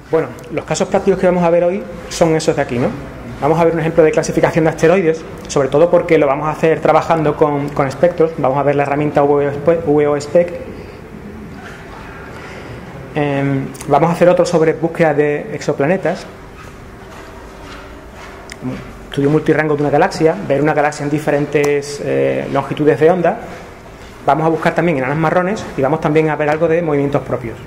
Bueno, los casos prácticos que vamos a ver hoy son esos de aquí, ¿no? Vamos a ver un ejemplo de clasificación de asteroides, sobre todo porque lo vamos a hacer trabajando con espectros. Vamos a ver la herramienta VOSpec. Vamos a hacer otro sobre búsqueda de exoplanetas. Estudio multirrango de una galaxia, ver una galaxia en diferentes longitudes de onda. Vamos a buscar también enanas marrones y vamos también a ver algo de movimientos propios.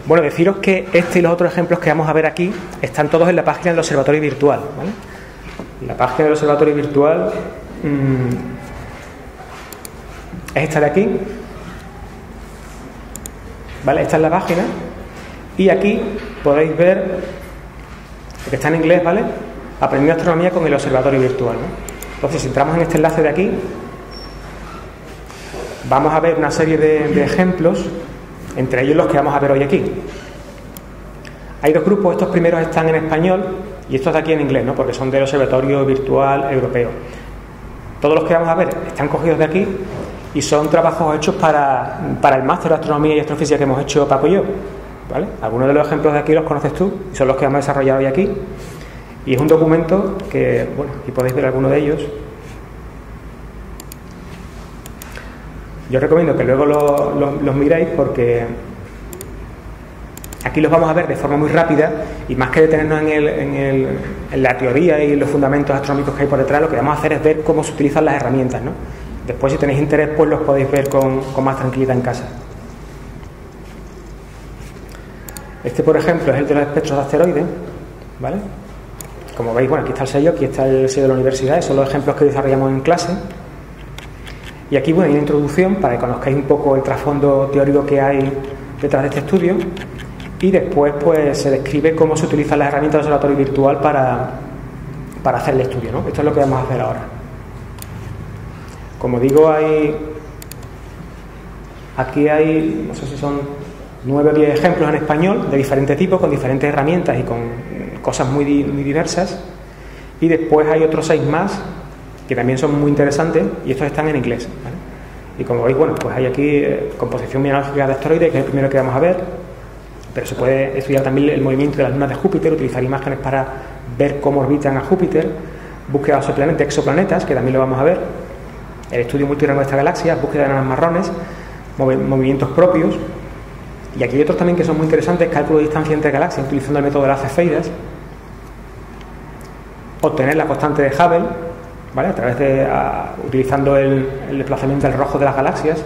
Bueno, deciros que este y los otros ejemplos que vamos a ver aquí están todos en la página del observatorio virtual, ¿vale? La página del observatorio virtual es esta de aquí, ¿vale? Esta es la página y aquí podéis ver, que está en inglés, ¿vale? Aprendiendo astronomía con el observatorio virtual, ¿no? Entonces, si entramos en este enlace de aquí, vamos a ver una serie de ejemplos, entre ellos los que vamos a ver hoy aquí. Hay dos grupos, estos primeros están en español y estos de aquí en inglés, ¿no? Porque son del Observatorio Virtual Europeo. Todos los que vamos a ver están cogidos de aquí y son trabajos hechos para el máster de astronomía y astrofísica que hemos hecho Paco y yo, ¿vale? Algunos de los ejemplos de aquí los conoces tú y son los que vamos a desarrollar hoy aquí. Y es un documento que, bueno, aquí podéis ver algunos de ellos. Yo recomiendo que luego los miréis porque aquí los vamos a ver de forma muy rápida y más que detenernos en la teoría y los fundamentos astronómicos que hay por detrás, lo que vamos a hacer es ver cómo se utilizan las herramientas, ¿no? Después, si tenéis interés, pues los podéis ver con más tranquilidad en casa. Este, por ejemplo, es el de los espectros de asteroides, ¿vale? Como veis, bueno, aquí está el sello, aquí está el sello de la universidad, esos son los ejemplos que desarrollamos en clase. Y aquí, bueno, hay una introducción para que conozcáis un poco el trasfondo teórico que hay detrás de este estudio y después pues se describe cómo se utilizan las herramientas del observatorio virtual para hacer el estudio, ¿no? Esto es lo que vamos a hacer ahora. Como digo, aquí hay, no sé si son 9 o 10 ejemplos en español de diferentes tipos, con diferentes herramientas y con cosas muy diversas, y después hay otros 6 más que también son muy interesantes y estos están en inglés, ¿vale? Y como veis, bueno, pues hay aquí composición mineralógica de asteroides, que es el primero que vamos a ver, pero se puede estudiar también el movimiento de las lunas de Júpiter, utilizar imágenes para ver cómo orbitan a Júpiter, búsqueda de exoplanetas, que también lo vamos a ver, el estudio multirrango de esta galaxia, búsqueda de enanas marrones, movimientos propios, y aquí hay otros también que son muy interesantes, cálculo de distancia entre galaxias utilizando el método de las cefeidas, obtener la constante de Hubble, ¿vale? A través de utilizando el desplazamiento del rojo de las galaxias.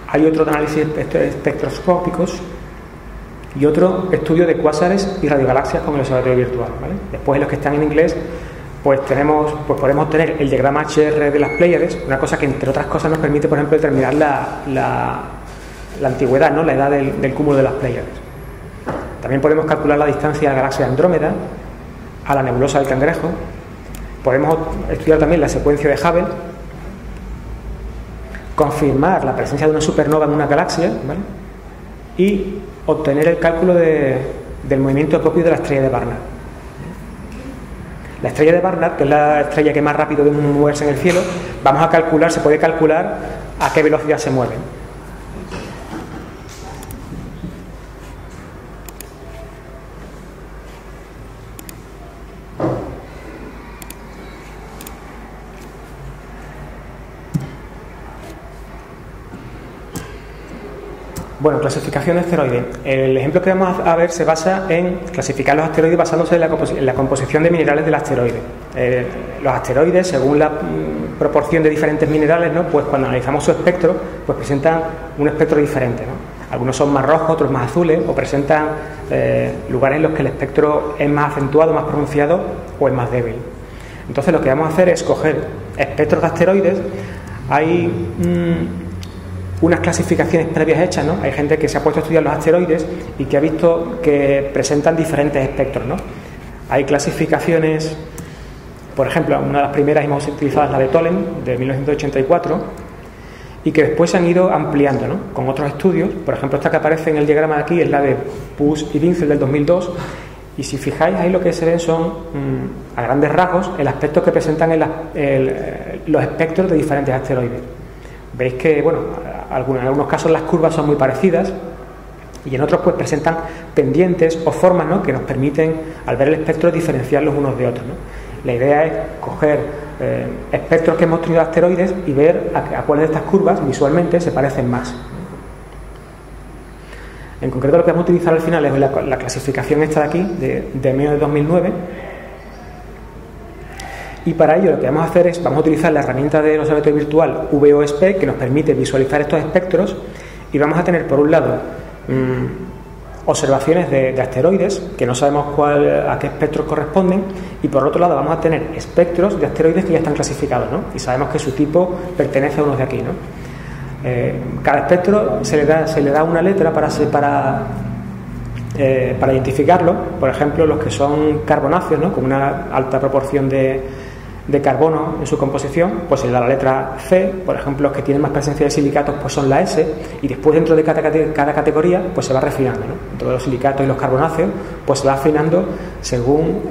Hay otro de análisis espectroscópicos y otro estudio de cuásares y radiogalaxias con el observatorio virtual, ¿vale? Después, en los que están en inglés, pues podemos obtener el diagrama HR de las Pléyades, una cosa que entre otras cosas nos permite, por ejemplo, determinar la antigüedad, ¿no? La edad del cúmulo de las Pléyades. También podemos calcular la distancia a la galaxia de Andrómeda, a la nebulosa del Cangrejo. Podemos estudiar también la secuencia de Hubble, confirmar la presencia de una supernova en una galaxia, ¿vale? Y obtener el cálculo del movimiento propio de la estrella de Barnard. La estrella de Barnard, que es la estrella que más rápido debe moverse en el cielo, se puede calcular a qué velocidad se mueve. Bueno, clasificación de asteroides. El ejemplo que vamos a ver se basa en clasificar los asteroides basándose en la composición de minerales del asteroide. Los asteroides, según la proporción de diferentes minerales, ¿no? Pues cuando analizamos su espectro, pues presentan un espectro diferente, ¿no? Algunos son más rojos, otros más azules, o presentan lugares en los que el espectro es más acentuado, más pronunciado o es más débil. Entonces, lo que vamos a hacer es coger espectros de asteroides. Hay unas clasificaciones previas hechas, ¿no? Hay gente que se ha puesto a estudiar los asteroides y que ha visto que presentan diferentes espectros, ¿no? Hay clasificaciones, por ejemplo, una de las primeras y más utilizadas, la de Tholen, de 1984, y que después se han ido ampliando, ¿no? Con otros estudios. Por ejemplo, esta que aparece en el diagrama de aquí es la de Pusch y Winzel del 2002, y si fijáis ahí lo que se ven son, a grandes rasgos, el aspecto que presentan los espectros de diferentes asteroides. Veis que, bueno, en algunos casos las curvas son muy parecidas y en otros pues presentan pendientes o formas, ¿no?, que nos permiten, al ver el espectro, diferenciarlos unos de otros, ¿no? La idea es coger espectros que hemos tenido de asteroides y ver a cuáles de estas curvas visualmente se parecen más. En concreto, lo que vamos a utilizar al final es la clasificación esta de aquí, de MEO de 2009. Y para ello lo que vamos a hacer es, vamos a utilizar la herramienta del observatorio virtual VOSP, que nos permite visualizar estos espectros, y vamos a tener, por un lado, observaciones de asteroides, que no sabemos a qué espectros corresponden, y por otro lado vamos a tener espectros de asteroides que ya están clasificados, ¿no? Y sabemos que su tipo pertenece a unos de aquí, ¿no? Cada espectro se le da una letra para identificarlo. Por ejemplo, los que son carbonáceos, ¿no?, con una alta proporción de carbono en su composición, pues se le da la letra C. Por ejemplo, los que tienen más presencia de silicatos, pues son la S, y después dentro de cada categoría pues se va refinando, ¿no? Dentro de los silicatos y los carbonáceos pues se va afinando según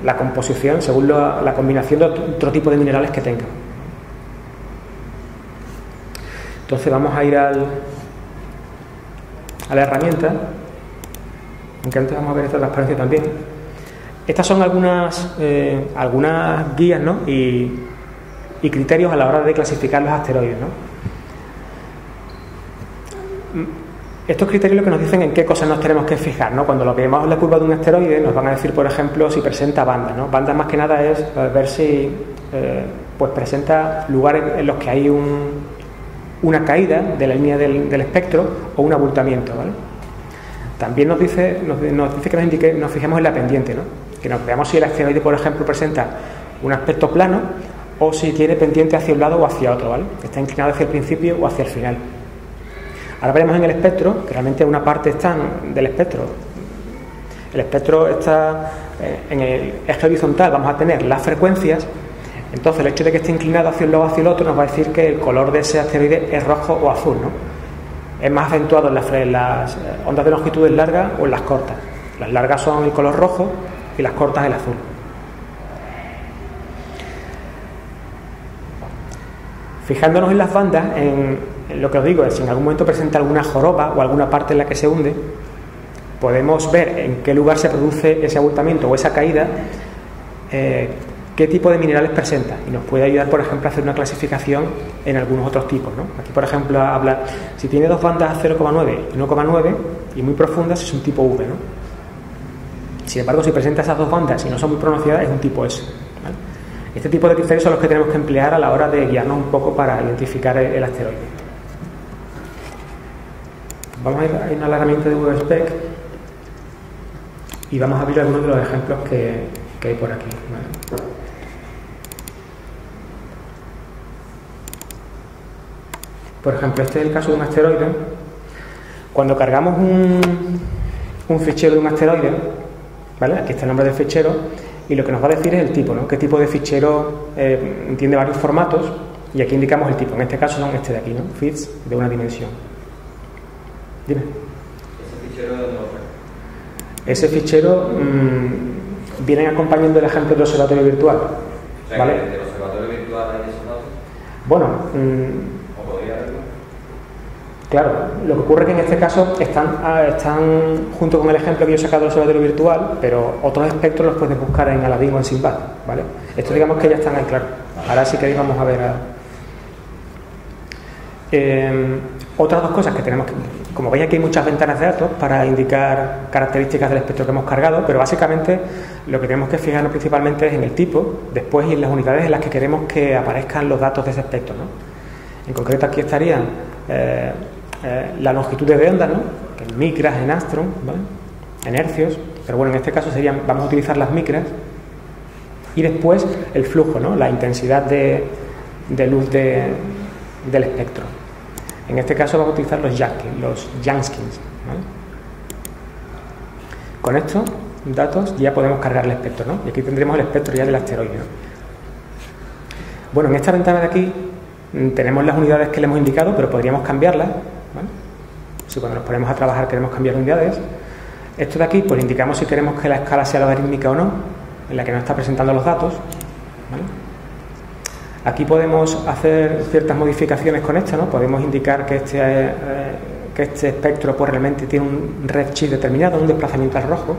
la composición, según la combinación de otro tipo de minerales que tenga. Entonces vamos a ir a la herramienta, aunque antes vamos a ver esta transparencia también. Estas son algunas guías, ¿no?, y criterios a la hora de clasificar los asteroides, ¿no? Estos criterios lo que nos dicen en qué cosas nos tenemos que fijar, ¿no? Cuando lo veamos en la curva de un asteroide nos van a decir, por ejemplo, si presenta bandas, ¿no? Bandas más que nada es ver si pues presenta lugares en los que hay una caída de la línea del espectro o un abultamiento, ¿vale? También nos dice que nos fijemos en la pendiente, ¿no? Que nos veamos si el asteroide, por ejemplo, presenta un aspecto plano o si tiene pendiente hacia un lado o hacia otro, ¿vale? Está inclinado hacia el principio o hacia el final. Ahora veremos en el espectro, que realmente una parte está del espectro. El espectro está en el eje horizontal, vamos a tener las frecuencias. Entonces el hecho de que esté inclinado hacia un lado o hacia el otro nos va a decir que el color de ese asteroide es rojo o azul, ¿no? Es más acentuado en las ondas de longitudes largas o en las cortas. Las largas son el color rojo y las cortas el azul. Fijándonos en las bandas, en lo que os digo es si en algún momento presenta alguna joroba o alguna parte en la que se hunde, podemos ver en qué lugar se produce ese abultamiento o esa caída, qué tipo de minerales presenta, y nos puede ayudar, por ejemplo, a hacer una clasificación en algunos otros tipos, ¿no? Aquí, por ejemplo, habla si tiene dos bandas a 0,9 y 1,9 y muy profundas, es un tipo V, ¿no? Sin embargo, si presenta esas dos bandas y no son muy pronunciadas, es un tipo S, ¿vale? Este tipo de criterios son los que tenemos que emplear a la hora de guiarnos un poco para identificar el asteroide. Vamos a ir a la herramienta de VSpec y vamos a abrir algunos de los ejemplos que hay por aquí, ¿vale? Por ejemplo, este es el caso de un asteroide. Cuando cargamos un fichero de un asteroide, ¿vale? Aquí está el nombre del fichero y lo que nos va a decir es el tipo, ¿no? Qué tipo de fichero entiende varios formatos, y aquí indicamos el tipo. En este caso son este de aquí, ¿no? Fits de una dimensión. Dime. ¿Ese fichero de dónde lo trae? Ese fichero vienen acompañando el ejemplo del observatorio virtual. O sea, ¿vale? ¿del observatorio virtual hay esos datos? Bueno, ¿O podría haberlo? claro, lo que ocurre es que en este caso están junto con el ejemplo que yo he sacado del observatorio virtual, pero otros espectros los puedes buscar en Aladdin o en Sinbad, ¿vale? Esto digamos que ya están ahí, claro. Ahora sí que vamos a ver otras dos cosas que tenemos que... Como veis, aquí hay muchas ventanas de datos para indicar características del espectro que hemos cargado, pero básicamente lo que tenemos que fijarnos principalmente es en el tipo, después y en las unidades en las que queremos que aparezcan los datos de ese espectro, ¿no? En concreto aquí estarían la longitud de ondas, ¿no? Que en micras, en astron, ¿vale? En hercios, pero bueno, en este caso vamos a utilizar las micras, y después el flujo, ¿no? La intensidad de luz del espectro. En este caso vamos a utilizar los Janskins, ¿vale? Con estos datos ya podemos cargar el espectro, ¿no? Y aquí tendremos el espectro ya del asteroide, ¿no? Bueno, en esta ventana de aquí tenemos las unidades que le hemos indicado, pero podríamos cambiarlas, ¿vale? Si cuando nos ponemos a trabajar queremos cambiar unidades. Esto de aquí, pues indicamos si queremos que la escala sea logarítmica o no, en la que nos está presentando los datos, ¿vale? Aquí podemos hacer ciertas modificaciones con esto, ¿no? Podemos indicar que este espectro pues, realmente tiene un redshift determinado, un desplazamiento al rojo,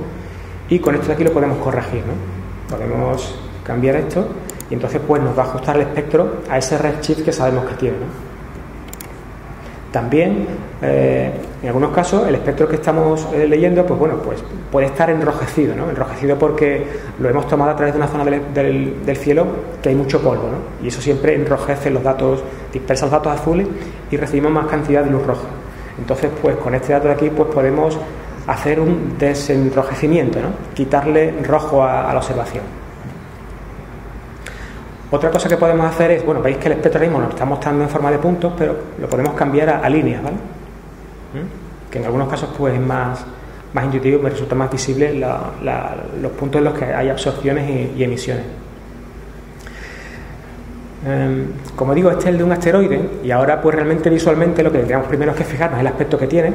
y con esto de aquí lo podemos corregir, ¿no? Podemos cambiar esto y entonces pues nos va a ajustar el espectro a ese redshift que sabemos que tiene, ¿no? También, en algunos casos, el espectro que estamos leyendo, pues bueno, pues puede estar enrojecido, ¿no? Enrojecido porque lo hemos tomado a través de una zona del cielo que hay mucho polvo, ¿no? Y eso siempre enrojece los datos, dispersa los datos azules y recibimos más cantidad de luz roja. Entonces, pues con este dato de aquí, pues podemos hacer un desenrojecimiento, ¿no? Quitarle rojo a la observación. Otra cosa que podemos hacer es, bueno, veis que el espectro ahora mismo nos está mostrando en forma de puntos, pero lo podemos cambiar a líneas, ¿vale? Que en algunos casos pues es más intuitivo y me resulta más visible los puntos en los que hay absorciones y emisiones. Como digo, este es el de un asteroide y ahora pues realmente visualmente lo que tendríamos primero es que fijarnos en el aspecto que tiene.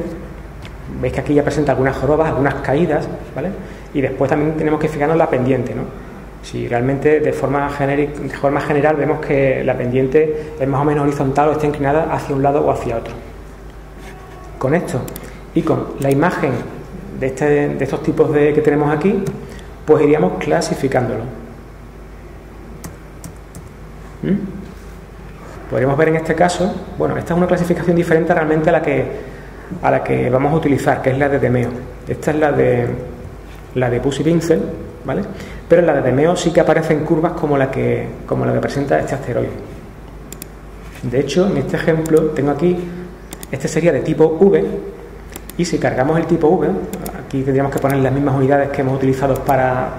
Veis que aquí ya presenta algunas jorobas, algunas caídas, ¿vale? Y después también tenemos que fijarnos en la pendiente, ¿no? Si realmente de forma general vemos que la pendiente es más o menos horizontal o está inclinada hacia un lado o hacia otro. Con esto y con la imagen de estos tipos que tenemos aquí, pues iríamos clasificándolo. Podríamos ver en este caso, bueno, esta es una clasificación diferente realmente a la que vamos a utilizar, que es la de Demeo. Esta es la de Pussy Pincel, ¿vale? Pero en la de Demeo sí que aparecen curvas como la que presenta este asteroide. De hecho, en este ejemplo tengo aquí, este sería de tipo V, y si cargamos el tipo V, aquí tendríamos que poner las mismas unidades que hemos utilizado para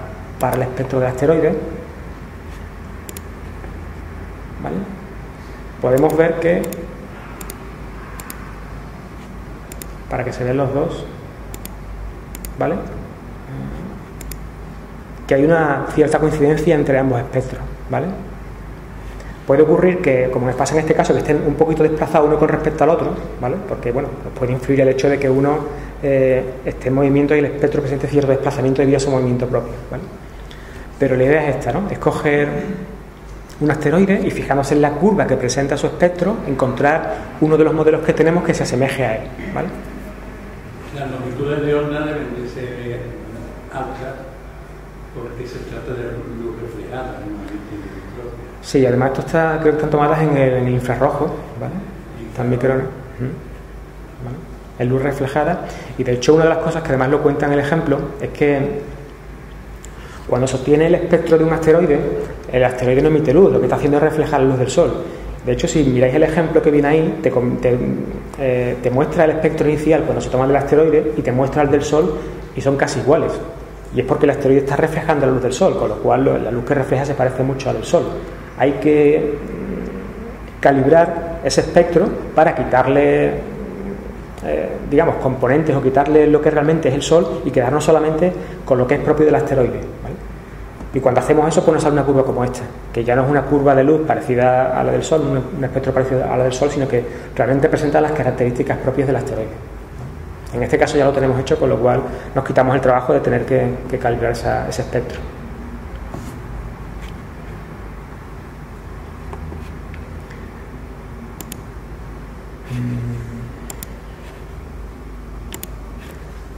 el espectro de asteroides, ¿vale? Podemos ver que, para que se vean los dos, ¿vale?, que hay una cierta coincidencia entre ambos espectros, ¿vale? Puede ocurrir que, como nos pasa en este caso, que estén un poquito desplazados uno con respecto al otro, ¿vale? Porque, bueno, nos puede influir el hecho de que uno esté en movimiento y el espectro presente cierto desplazamiento debido a su movimiento propio, ¿vale? Pero la idea es esta, ¿no? Es coger un asteroide y fijándose en la curva que presenta su espectro, encontrar uno de los modelos que tenemos que se asemeje a él, ¿vale? Las longitudes de onda deben de ser altas porque se trata de luz reflejada, ¿no? Sí, además esto creo que están tomadas en el infrarrojo, ¿vale? También creo, ¿vale? Es luz reflejada, y de hecho una de las cosas que además lo cuenta en el ejemplo es que cuando se obtiene el espectro de un asteroide, el asteroide no emite luz, lo que está haciendo es reflejar la luz del Sol. De hecho, si miráis el ejemplo que viene ahí, te muestra el espectro inicial cuando se toma del asteroide y te muestra el del Sol y son casi iguales. Y es porque el asteroide está reflejando la luz del Sol, con lo cual la luz que refleja se parece mucho a la del Sol. Hay que calibrar ese espectro para quitarle, digamos, componentes o quitarle lo que realmente es el Sol y quedarnos solamente con lo que es propio del asteroide, ¿vale? Y cuando hacemos eso, pues nos sale una curva como esta, que ya no es una curva de luz parecida a la del Sol, un espectro parecido a la del Sol, sino que realmente presenta las características propias del asteroide. En este caso ya lo tenemos hecho, con lo cual nos quitamos el trabajo de tener que calibrar ese espectro.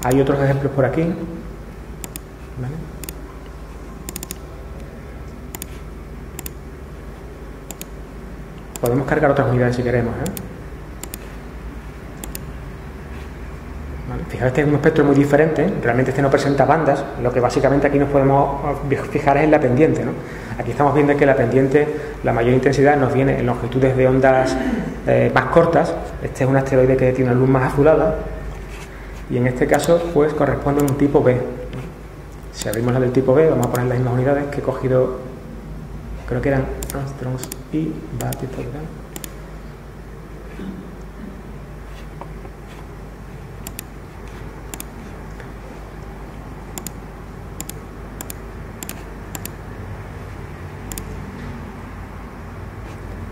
Hay otros ejemplos por aquí, ¿vale? Podemos cargar otras unidades si queremos, ¿eh? ¿Vale? Fijaos, este es un espectro muy diferente, realmente este no presenta bandas, lo que básicamente aquí nos podemos fijar es en la pendiente, ¿no? Aquí estamos viendo que la pendiente, la mayor intensidad nos viene en longitudes de ondas más cortas. Este es un asteroide que tiene una luz más azulada y en este caso pues corresponde a un tipo B. Si abrimos la del tipo B, vamos a poner las mismas unidades que he cogido, creo que eran Angstroms y Battle.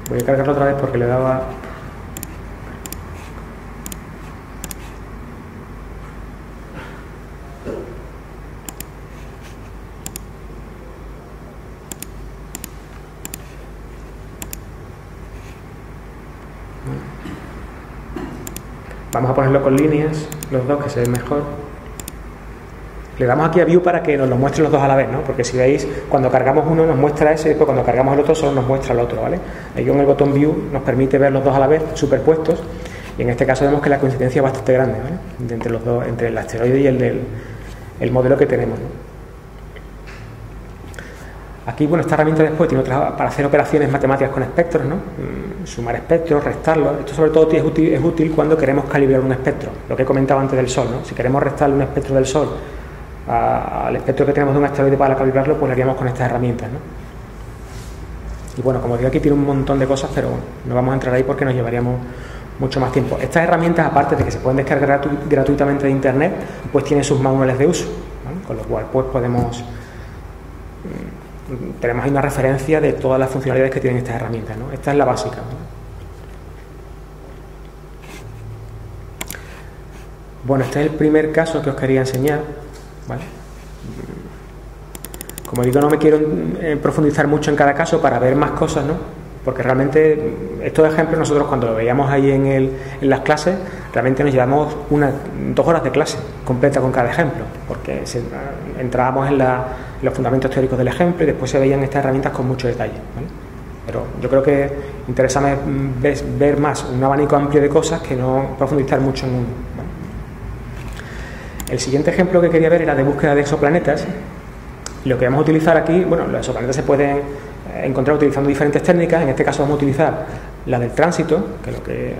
Voy a cargarlo otra vez porque le daba... Vamos a ponerlo con líneas, los dos, que se ven mejor. Le damos aquí a View para que nos lo muestre los dos a la vez, ¿no? Porque si veis, cuando cargamos uno nos muestra ese y después cuando cargamos el otro solo nos muestra el otro, ¿vale? Ahí con el botón View nos permite ver los dos a la vez, superpuestos, y en este caso vemos que la coincidencia es bastante grande, ¿vale? Entre los dos, entre el asteroide y el modelo que tenemos, ¿no? Aquí, bueno, esta herramienta después tiene otras para hacer operaciones matemáticas con espectros, ¿no? Sumar espectros, restarlos. Esto sobre todo es útil cuando queremos calibrar un espectro, lo que he comentado antes del Sol, ¿no? Si queremos restarle un espectro del Sol al espectro que tenemos de un asteroide para calibrarlo, pues lo haríamos con estas herramientas, ¿no? Y bueno, como digo, aquí tiene un montón de cosas, pero bueno, no vamos a entrar ahí porque nos llevaríamos mucho más tiempo. Estas herramientas, aparte de que se pueden descargar gratuitamente de internet, pues tienen sus manuales de uso, ¿vale? Con lo cual pues tenemos ahí una referencia de todas las funcionalidades que tienen estas herramientas, ¿no? Esta es la básica, ¿no? Bueno, este es el primer caso que os quería enseñar, ¿vale? Como digo, no me quiero profundizar mucho en cada caso para ver más cosas, ¿no? Porque realmente estos ejemplos nosotros cuando lo veíamos ahí en las clases, realmente nos llevamos 2 horas de clase completa con cada ejemplo, porque entrábamos en los fundamentos teóricos del ejemplo y después se veían estas herramientas con mucho detalle, ¿vale? Pero yo creo que interesa ver más un abanico amplio de cosas que no profundizar mucho en uno, ¿vale? El siguiente ejemplo que quería ver era de búsqueda de exoplanetas. Lo que vamos a utilizar aquí, bueno, los exoplanetas se pueden encontrar utilizando diferentes técnicas. En este caso vamos a utilizar la del tránsito, que lo que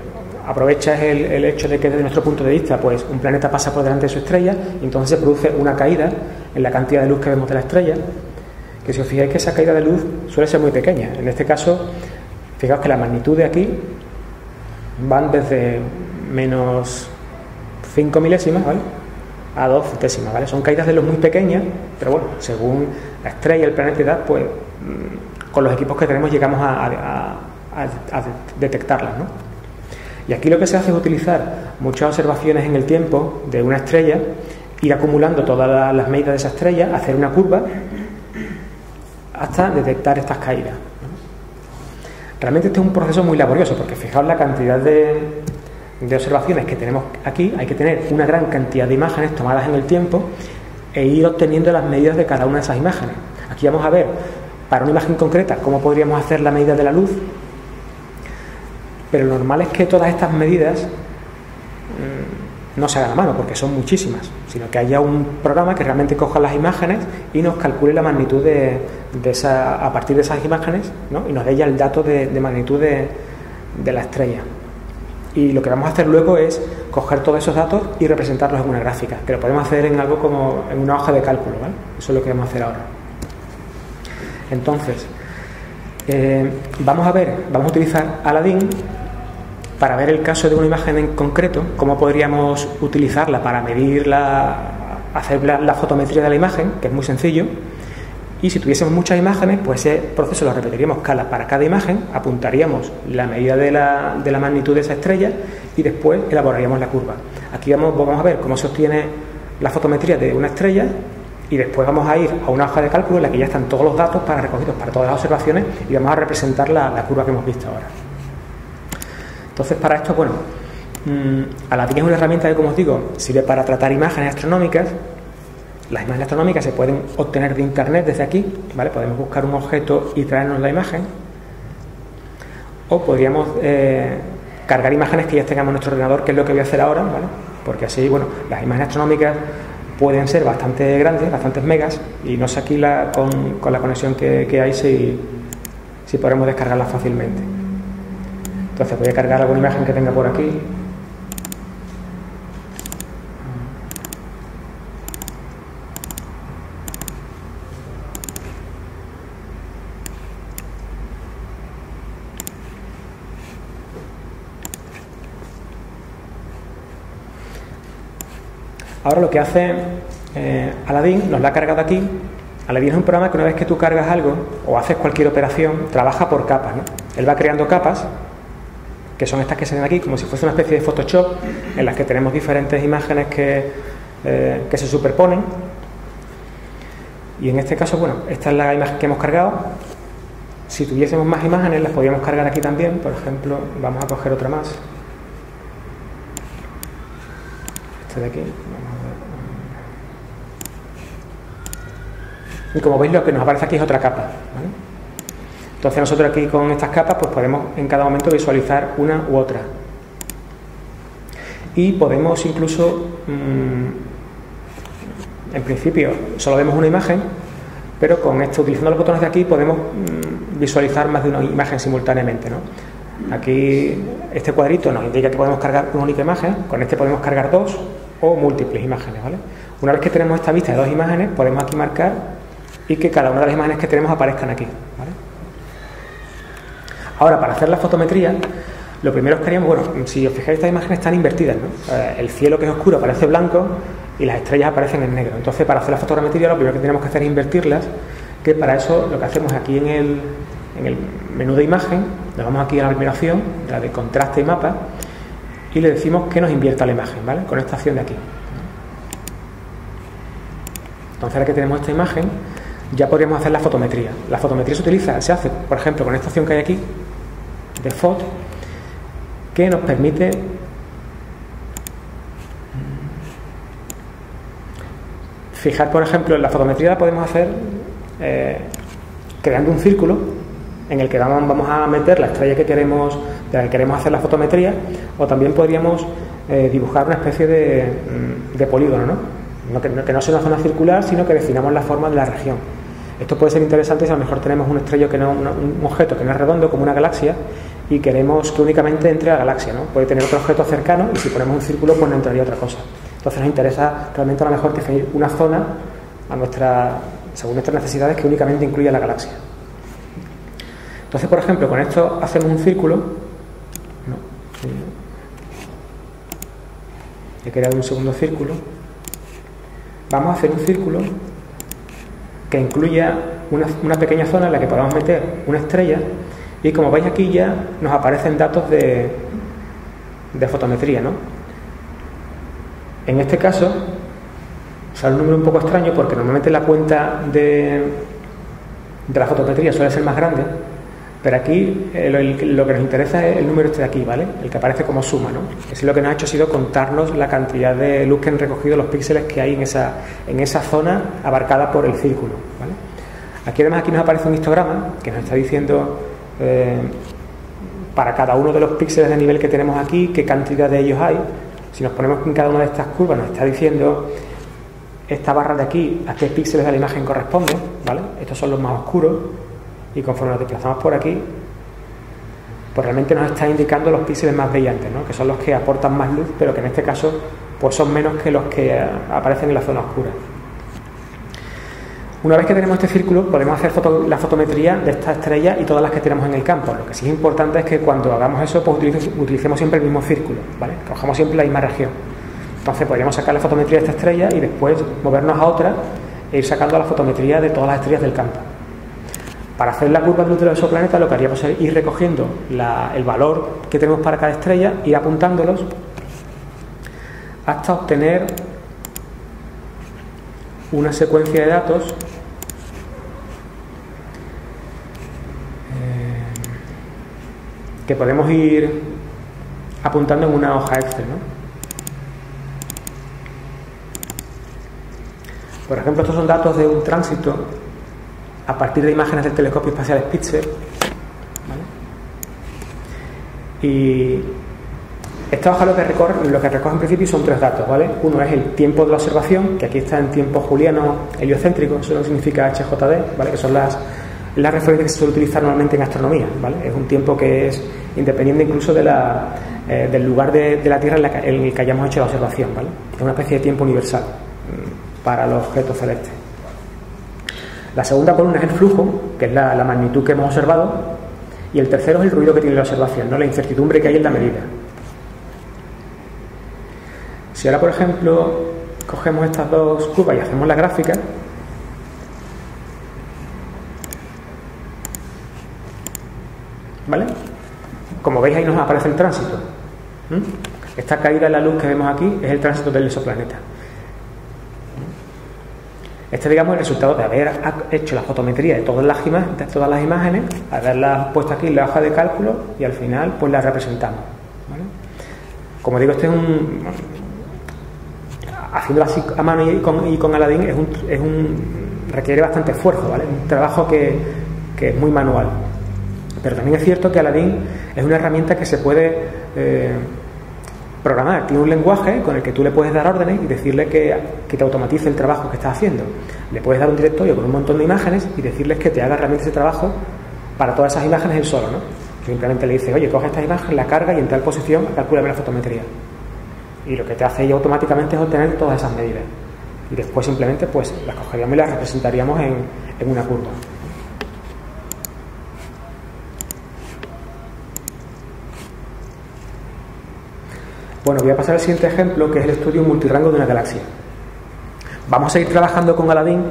aprovecha es el hecho de que desde nuestro punto de vista pues un planeta pasa por delante de su estrella y entonces se produce una caída en la cantidad de luz que vemos de la estrella, que si os fijáis que esa caída de luz suele ser muy pequeña. En este caso, fijaos que la magnitud de aquí van desde menos 5 milésimas, ¿vale?, a 2 centésimas, ¿vale? Son caídas de luz muy pequeñas, pero bueno, según la estrella, el planeta y tal, pues con los equipos que tenemos llegamos a detectarlas, ¿no? Y aquí lo que se hace es utilizar muchas observaciones en el tiempo de una estrella, ir acumulando todas las medidas de esa estrella, hacer una curva hasta detectar estas caídas, ¿no? Realmente este es un proceso muy laborioso, porque fijaos la cantidad de observaciones que tenemos aquí. Hay que tener una gran cantidad de imágenes tomadas en el tiempo e ir obteniendo las medidas de cada una de esas imágenes. Aquí vamos a ver, para una imagen concreta, cómo podríamos hacer la medida de la luz, pero lo normal es que todas estas medidas no se hagan a mano, porque son muchísimas, sino que haya un programa que realmente coja las imágenes y nos calcule la magnitud a partir de esas imágenes, ¿no?, y nos dé ya el dato de magnitud de la estrella. Y lo que vamos a hacer luego es coger todos esos datos y representarlos en una gráfica, que lo podemos hacer en algo como en una hoja de cálculo, ¿vale? Eso es lo que vamos a hacer ahora. Entonces, vamos a utilizar Aladdin para ver el caso de una imagen en concreto, cómo podríamos utilizarla para hacer la fotometría de la imagen, que es muy sencillo. Y si tuviésemos muchas imágenes, pues ese proceso lo repetiríamos para cada imagen, apuntaríamos la medida de la magnitud de esa estrella y después elaboraríamos la curva. Aquí vamos a ver cómo se obtiene la fotometría de una estrella y después vamos a ir a una hoja de cálculo en la que ya están todos los datos recogidos para todas las observaciones y vamos a representar la curva que hemos visto ahora. Entonces, para esto, bueno, Aladdin es una herramienta que, como os digo, sirve para tratar imágenes astronómicas. Las imágenes astronómicas se pueden obtener de internet desde aquí, ¿vale? Podemos buscar un objeto y traernos la imagen, o podríamos cargar imágenes que ya tengamos en nuestro ordenador, que es lo que voy a hacer ahora, ¿vale? Porque así, bueno, las imágenes astronómicas pueden ser bastante grandes, bastantes megas, y no sé aquí con la conexión que hay si podremos descargarlas fácilmente. Entonces voy a cargar alguna imagen que tenga por aquí. Ahora lo que hace Aladdin, nos la ha cargado aquí. Aladdin es un programa que una vez que tú cargas algo o haces cualquier operación, trabaja por capas, ¿no? Él va creando capas, que son estas que se ven aquí, como si fuese una especie de Photoshop, en las que tenemos diferentes imágenes que se superponen. Y en este caso, bueno, esta es la imagen que hemos cargado. Si tuviésemos más imágenes, las podríamos cargar aquí también. Por ejemplo, vamos a coger otra más. este de aquí. Vamos a ver. Y como veis, lo que nos aparece aquí es otra capa, ¿vale? Entonces nosotros aquí con estas capas pues podemos en cada momento visualizar una u otra. Y podemos incluso, en principio, solo vemos una imagen, pero con esto, utilizando los botones de aquí, podemos visualizar más de una imagen simultáneamente, ¿no? Aquí este cuadrito nos indica que podemos cargar una única imagen, con este podemos cargar dos o múltiples imágenes, ¿vale? Una vez que tenemos esta vista de dos imágenes, podemos aquí marcar y que cada una de las imágenes que tenemos aparezcan aquí, ¿vale? Ahora, para hacer la fotometría, lo primero que haríamos, bueno, si os fijáis, estas imágenes están invertidas, ¿no? El cielo, que es oscuro, aparece blanco y las estrellas aparecen en negro. Entonces, para hacer la fotometría, lo primero que tenemos que hacer es invertirlas, que para eso lo que hacemos aquí en el menú de imagen, nos vamos aquí a la primera opción, la de contraste y mapa, y le decimos que nos invierta la imagen, ¿vale? Con esta opción de aquí. Entonces, ahora que tenemos esta imagen, ya podríamos hacer la fotometría. La fotometría se hace, por ejemplo, con esta opción que hay aquí, de FOT, que nos permite fijar, por ejemplo, en la fotometría la podemos hacer creando un círculo en el que vamos a meter la estrella de la que queremos hacer la fotometría, o también podríamos dibujar una especie de polígono, ¿no? Que no sea una zona circular, sino que definamos la forma de la región. Esto puede ser interesante si a lo mejor tenemos un objeto que no es redondo, como una galaxia, y queremos que únicamente entre a la galaxia, ¿no? Puede tener otro objeto cercano y si ponemos un círculo pues no entraría otra cosa. Entonces nos interesa realmente a lo mejor definir una zona según nuestras necesidades que únicamente incluya la galaxia. Entonces, por ejemplo, con esto hacemos un círculo. He creado un segundo círculo. Vamos a hacer un círculo que incluya una pequeña zona en la que podamos meter una estrella. Y como veis aquí ya nos aparecen datos de fotometría, ¿no? En este caso sale un número un poco extraño porque normalmente la cuenta de la fotometría suele ser más grande, pero aquí lo que nos interesa es el número este de aquí, ¿vale? El que aparece como suma, ¿no? Es lo que nos ha hecho ha sido contarnos la cantidad de luz que han recogido los píxeles que hay en esa zona abarcada por el círculo, ¿vale? Aquí además nos aparece un histograma que nos está diciendo para cada uno de los píxeles de nivel que tenemos aquí, qué cantidad de ellos hay. Si nos ponemos en cada una de estas curvas, nos está diciendo esta barra de aquí a qué píxeles de la imagen corresponde, ¿vale? Estos son los más oscuros, y conforme nos desplazamos por aquí, pues realmente nos está indicando los píxeles más brillantes, ¿no? Que son los que aportan más luz, pero que en este caso pues son menos que los que aparecen en la zona oscura. Una vez que tenemos este círculo, podemos hacer la fotometría de esta estrella y todas las que tenemos en el campo. Lo que sí es importante es que cuando hagamos eso, pues utilicemos siempre el mismo círculo, ¿vale? Cojamos siempre la misma región. Entonces podríamos sacar la fotometría de esta estrella y después movernos a otra e ir sacando la fotometría de todas las estrellas del campo. Para hacer la curva de luz de los exoplanetas, lo que haríamos es ir recogiendo el valor que tenemos para cada estrella, ir apuntándolos hasta obtener una secuencia de datos que podemos ir apuntando en una hoja Excel, ¿no? Por ejemplo, estos son datos de un tránsito a partir de imágenes del telescopio espacial Spitzer, ¿vale? Y esta hoja lo que recoge en principio son tres datos, ¿vale? Uno es el tiempo de la observación, que aquí está en tiempo juliano heliocéntrico, eso no significa HJD, ¿vale? Que son las referencias que se suele utilizar normalmente en astronomía, ¿vale? Es un tiempo que es independiente incluso del lugar de la Tierra en el que hayamos hecho la observación, ¿vale? Es una especie de tiempo universal para los objetos celestes. La segunda columna es el flujo, que es la magnitud que hemos observado, y el tercero es el ruido que tiene la observación, ¿no? La incertidumbre que hay en la medida. Si ahora, por ejemplo, cogemos estas dos curvas y hacemos la gráfica, ¿vale? Como veis, ahí nos aparece el tránsito. Esta caída de la luz que vemos aquí es el tránsito del exoplaneta. Este, digamos, es el resultado de haber hecho la fotometría de todas las imágenes, haberlas puesto aquí en la hoja de cálculo y al final pues las representamos, ¿vale? Como digo, este es haciéndolo así a mano y con Aladdin requiere bastante esfuerzo, ¿vale? Un trabajo que es muy manual. Pero también es cierto que Aladdin es una herramienta que se puede programar. Tiene un lenguaje con el que tú le puedes dar órdenes y decirle que te automatice el trabajo que estás haciendo. Le puedes dar un directorio con un montón de imágenes y decirles que te haga realmente ese trabajo para todas esas imágenes él solo, ¿no? Simplemente le dice, oye, coge esta imagen, la carga y en tal posición calcúlame la fotometría. Y lo que te hace ella automáticamente es obtener todas esas medidas. Y después simplemente pues las cogeríamos y las representaríamos en una curva. Bueno, voy a pasar al siguiente ejemplo, que es el estudio multirrango de una galaxia. Vamos a seguir trabajando con Aladdin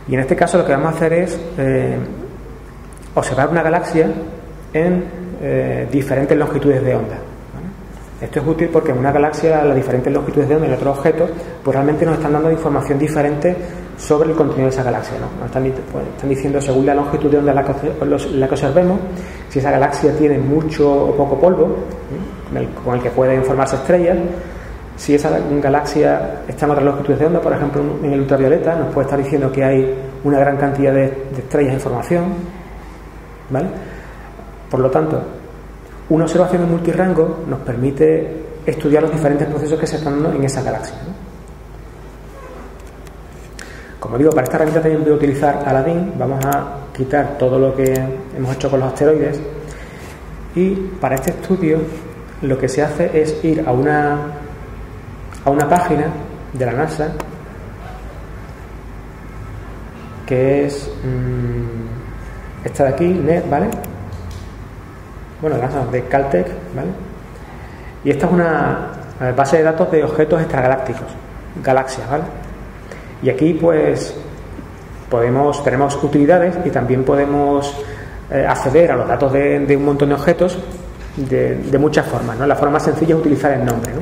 y en este caso lo que vamos a hacer es observar una galaxia en diferentes longitudes de onda. Esto es útil porque en una galaxia las diferentes longitudes de onda y en otros objetos pues realmente nos están dando información diferente sobre el contenido de esa galaxia, ¿no? Nos están diciendo según la longitud de onda en la que observemos si esa galaxia tiene mucho o poco polvo con el que pueden formarse estrellas. Si esa galaxia está en otras longitudes de onda, por ejemplo en el ultravioleta, nos puede estar diciendo que hay una gran cantidad de estrellas en formación, ¿vale? Por lo tanto, una observación en multirrango nos permite estudiar los diferentes procesos que se están dando en esa galaxia, ¿no? Como digo, para esta herramienta también voy a utilizar Aladdin. Vamos a quitar todo lo que hemos hecho con los asteroides y para este estudio lo que se hace es ir a una página de la NASA que es esta de aquí, NET, ¿vale? Bueno, de Caltech, ¿vale? Y esta es una base de datos de objetos extragalácticos, galaxias, ¿vale? Y aquí pues tenemos utilidades y también podemos acceder a los datos de un montón de objetos de muchas formas, ¿no? La forma más sencilla es utilizar el nombre, ¿no?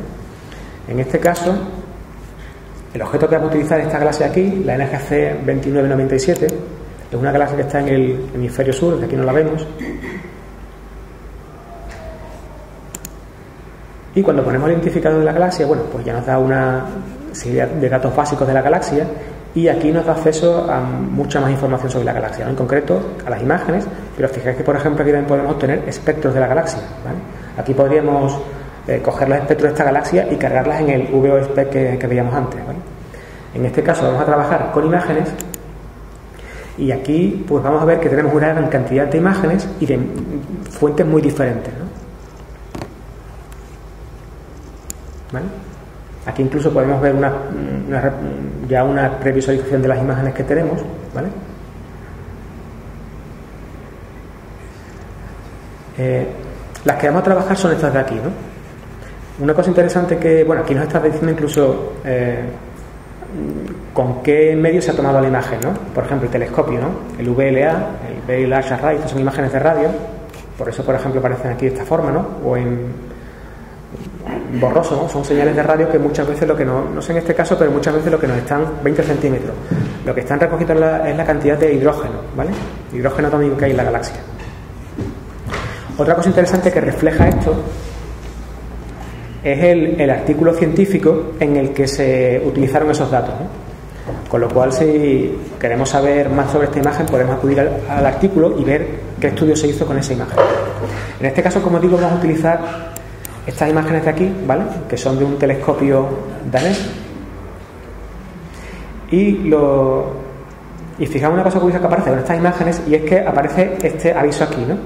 En este caso, el objeto que vamos a utilizar es esta galaxia aquí, la NGC 2997, es una galaxia que está en el hemisferio sur, desde aquí no la vemos. Y cuando ponemos el identificador de la galaxia, bueno, pues ya nos da una serie de datos básicos de la galaxia y aquí nos da acceso a mucha más información sobre la galaxia, ¿no? En concreto a las imágenes, pero fijáis que por ejemplo aquí también podemos obtener espectros de la galaxia, ¿vale? Aquí podríamos coger los espectros de esta galaxia y cargarlas en el VOSPEC que veíamos antes, ¿vale? En este caso vamos a trabajar con imágenes y aquí pues vamos a ver que tenemos una gran cantidad de imágenes y de fuentes muy diferentes, ¿no? ¿Vale? Aquí incluso podemos ver ya una previsualización de las imágenes que tenemos, ¿vale? Las que vamos a trabajar son estas de aquí, ¿no? Una cosa interesante que, bueno, aquí nos está diciendo incluso con qué medio se ha tomado la imagen, ¿no? Por ejemplo, el telescopio, ¿no? El VLA, el Very Large Array, estas son imágenes de radio, por eso, por ejemplo, aparecen aquí de esta forma, ¿no? O en borroso, ¿no? Son señales de radio que muchas veces lo que no sé en este caso, pero muchas veces lo que nos están 20 centímetros, lo que están recogiendo es la cantidad de hidrógeno, ¿vale? Hidrógeno atómico que hay en la galaxia. Otra cosa interesante que refleja esto es el artículo científico en el que se utilizaron esos datos, ¿no? Con lo cual, si queremos saber más sobre esta imagen, podemos acudir al artículo y ver qué estudio se hizo con esa imagen. En este caso, como digo, vamos a utilizar estas imágenes de aquí, ¿vale? Que son de un telescopio danés. Y fijaos una cosa curiosa que aparece con estas imágenes, y es que aparece este aviso aquí, ¿no?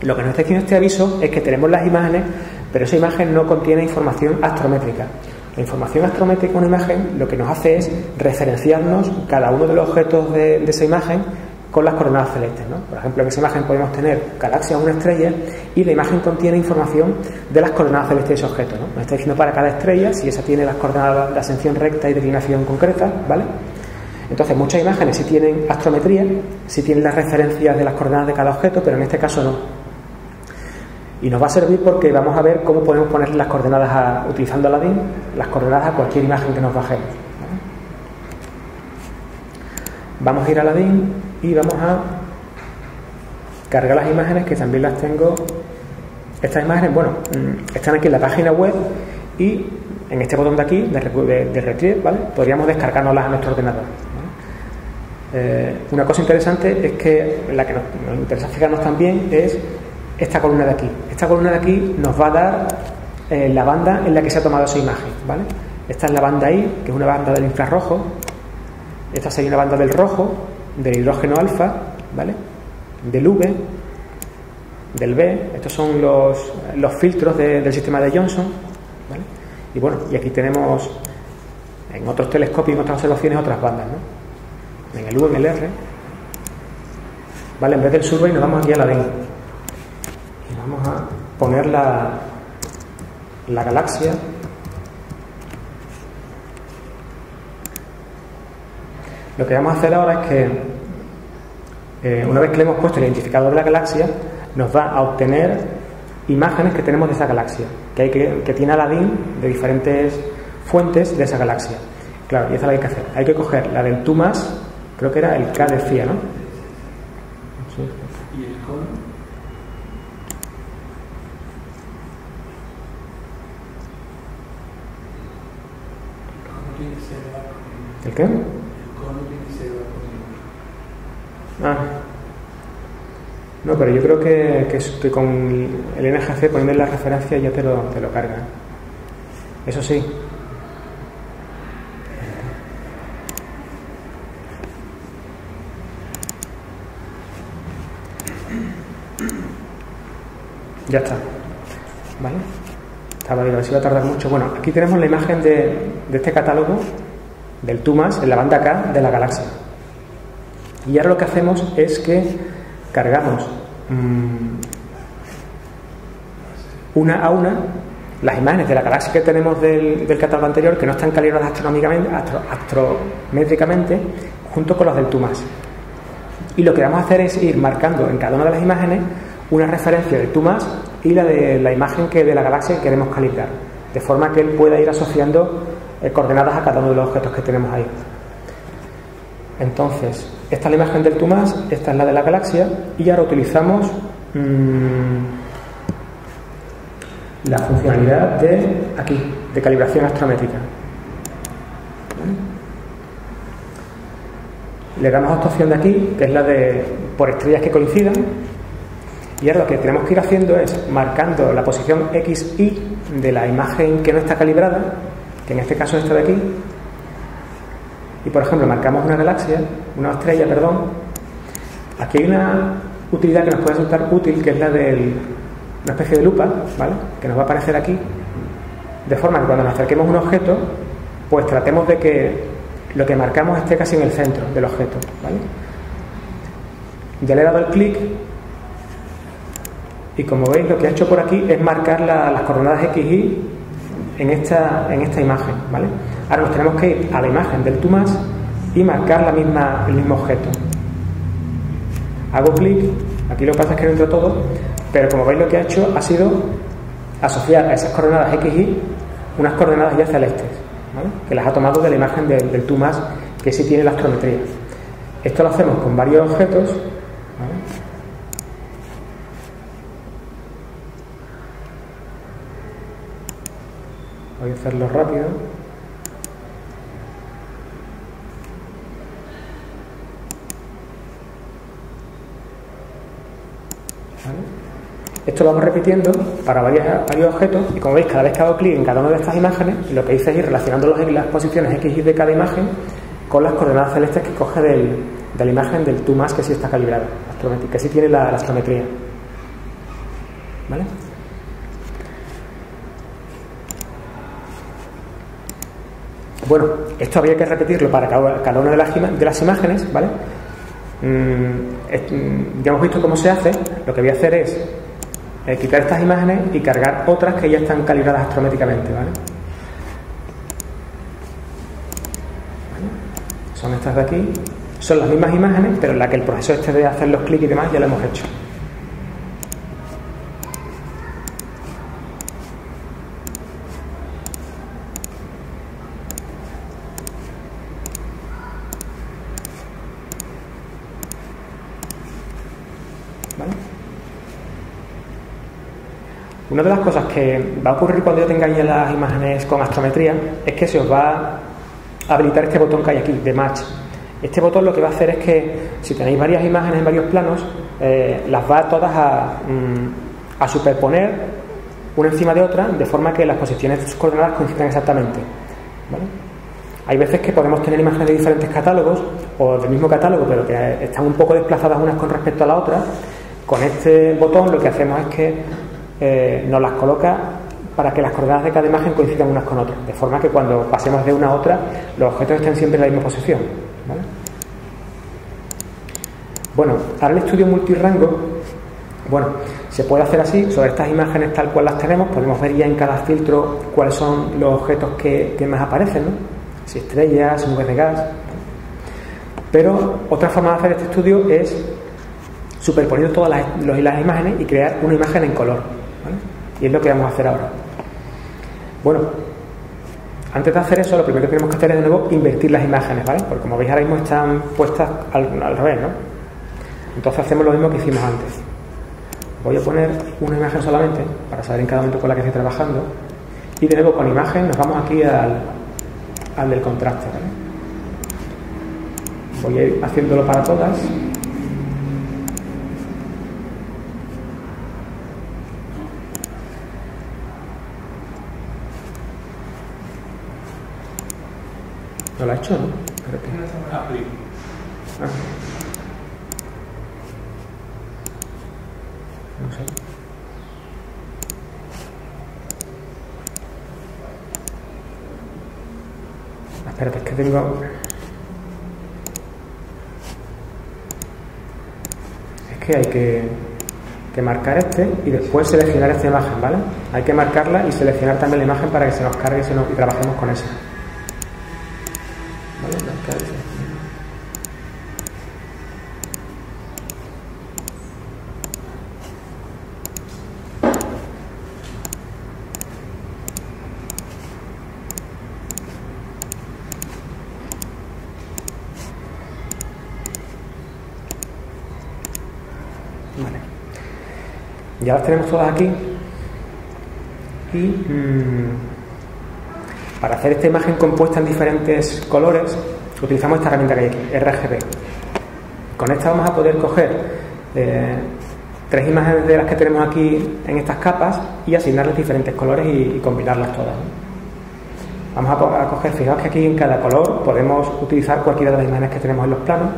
Lo que nos está diciendo este aviso es que tenemos las imágenes, pero esa imagen no contiene información astrométrica. La información astrométrica de una imagen lo que nos hace es referenciarnos cada uno de los objetos de esa imagen con las coordenadas celestes, ¿no? Por ejemplo, en esa imagen podemos tener galaxias o una estrella y la imagen contiene información de las coordenadas celestes de ese objeto, ¿no? Nos está diciendo para cada estrella si esa tiene las coordenadas de ascensión recta y declinación concreta, ¿vale? Entonces, muchas imágenes sí tienen astrometría, sí tienen las referencias de las coordenadas de cada objeto, pero en este caso no. Y nos va a servir porque vamos a ver cómo podemos poner las coordenadas utilizando Aladdin, las coordenadas a cualquier imagen que nos bajemos, ¿vale? Vamos a ir a Aladdin y vamos a cargar las imágenes, que también las tengo. Estas imágenes, bueno, están aquí en la página web y en este botón de aquí, de Retrieve, ¿vale? Podríamos descargárnoslas a nuestro ordenador, ¿vale? Una cosa interesante es que la que nos interesa fijarnos también es esta columna de aquí. Esta columna de aquí nos va a dar la banda en la que se ha tomado esa imagen, ¿vale? Esta es la banda I, que es una banda del infrarrojo. Esta sería una banda del rojo, del hidrógeno alfa, ¿vale? Del V, del B. Estos son los filtros del sistema de Johnson, ¿vale? Y bueno, y aquí tenemos en otros telescopios, en otras observaciones, otras bandas, ¿no? En el U, en el R, ¿vale? En vez del survey nos vamos aquí a la DIN y vamos a poner la galaxia. Lo que vamos a hacer ahora es que una vez que le hemos puesto el identificador de la galaxia, nos va a obtener imágenes que tenemos de esa galaxia, que tiene Aladdin de diferentes fuentes de esa galaxia. Claro, y esa es la que hay que hacer. Hay que coger la del TUMAS, creo que era el K decía, ¿no? Sí. ¿Y el cono? ¿Cómo tiene que ser? ¿El qué? El cono tiene que ser. Ah. No, pero yo creo que con el NGC poniendo la referencia ya te lo carga. Eso sí. Ya está. ¿Vale? Estaba viendo, a ver si va a tardar mucho. Bueno, aquí tenemos la imagen de este catálogo del TUMAS en la banda K de la galaxia. Y ahora lo que hacemos es que cargamos una a una las imágenes de la galaxia que tenemos del catálogo anterior, que no están calibradas astrométricamente, junto con las del TUMAS. Y lo que vamos a hacer es ir marcando en cada una de las imágenes una referencia del TUMAS y la de la imagen de la galaxia que queremos calibrar, de forma que él pueda ir asociando coordenadas a cada uno de los objetos que tenemos ahí. Entonces, esta es la imagen del TUMAS, esta es la de la galaxia, y ahora utilizamos la funcionalidad de calibración astrométrica. Le damos a esta opción de aquí, que es la de por estrellas que coincidan, y ahora lo que tenemos que ir haciendo es marcando la posición XY de la imagen que no está calibrada, que en este caso es esta de aquí. Y por ejemplo marcamos una estrella, aquí hay una utilidad que nos puede resultar útil, que es la de una especie de lupa, ¿vale? Que nos va a aparecer aquí, de forma que cuando nos acerquemos a un objeto, pues tratemos de que lo que marcamos esté casi en el centro del objeto, ¿vale? Ya le he dado el clic y como veis lo que ha hecho por aquí es marcar las coordenadas X, Y en esta imagen, ¿vale? Ahora nos tenemos que ir a la imagen del TUMAS y marcar el mismo objeto. Hago clic, aquí lo que pasa es que no entra todo, pero como veis lo que ha hecho ha sido asociar a esas coordenadas X, Y unas coordenadas ya celestes, ¿vale? Que las ha tomado de la imagen del TUMAS, que sí tiene la astrometría. Esto lo hacemos con varios objetos, ¿vale? Voy a hacerlo rápido. ¿Vale? Esto lo vamos repitiendo para varios objetos y como veis cada vez que hago clic en cada una de estas imágenes lo que hice es ir relacionando las posiciones X y Y de cada imagen con las coordenadas celestes que coge de la imagen del TUMAS que sí está calibrado, que sí tiene la astrometría. ¿Vale? Bueno, esto habría que repetirlo para cada una de las imágenes, ¿vale? Ya hemos visto cómo se hace. Lo que voy a hacer es quitar estas imágenes y cargar otras que ya están calibradas astrométricamente, ¿vale? Son estas de aquí. Son las mismas imágenes, pero en la que el proceso de hacer los clics y demás ya lo hemos hecho. Una de las cosas que va a ocurrir cuando yo tenga ya las imágenes con astrometría es que se os va a habilitar este botón que hay aquí, de Match. Este botón lo que va a hacer es que, si tenéis varias imágenes en varios planos, las va todas a superponer una encima de otra, de forma que las posiciones de sus coordenadas coincidan exactamente, ¿vale? Hay veces que podemos tener imágenes de diferentes catálogos o del mismo catálogo, pero que están un poco desplazadas unas con respecto a la otra. Con este botón lo que hacemos es que nos las coloca para que las coordenadas de cada imagen coincidan unas con otras, de forma que cuando pasemos de una a otra los objetos estén siempre en la misma posición, ¿vale? Bueno, ahora el estudio multirango, bueno, se puede hacer así, sobre estas imágenes tal cual las tenemos, podemos ver ya en cada filtro cuáles son los objetos que más aparecen, ¿no? Si estrellas, nubes de gas. Pero otra forma de hacer este estudio es superponiendo todas las imágenes y crear una imagen en color, ¿vale? Y es lo que vamos a hacer ahora. Bueno, antes de hacer eso, lo primero que tenemos que hacer es de nuevo invertir las imágenes, ¿vale? Porque como veis ahora mismo están puestas al revés, ¿no? Entonces hacemos lo mismo que hicimos antes. Voy a poner una imagen solamente para saber en cada momento con la que estoy trabajando, y de nuevo con imagen nos vamos aquí al del contraste, ¿vale? Voy a ir haciéndolo para todas. ¿No lo ha hecho, no? No sé. Espérate, es que tengo... Es que hay que marcar este y después seleccionar esta imagen, ¿vale? Hay que marcarla y seleccionar también la imagen para que se nos cargue y trabajemos con esa. ¿Vale? Marcar esa. Vale. Ya las tenemos todas aquí y para hacer esta imagen compuesta en diferentes colores utilizamos esta herramienta que hay aquí, RGB. Con esta vamos a poder coger 3 imágenes de las que tenemos aquí en estas capas y asignarles diferentes colores y combinarlas todas, ¿no? Vamos a coger, fijaos que aquí en cada color podemos utilizar cualquiera de las imágenes que tenemos en los planos.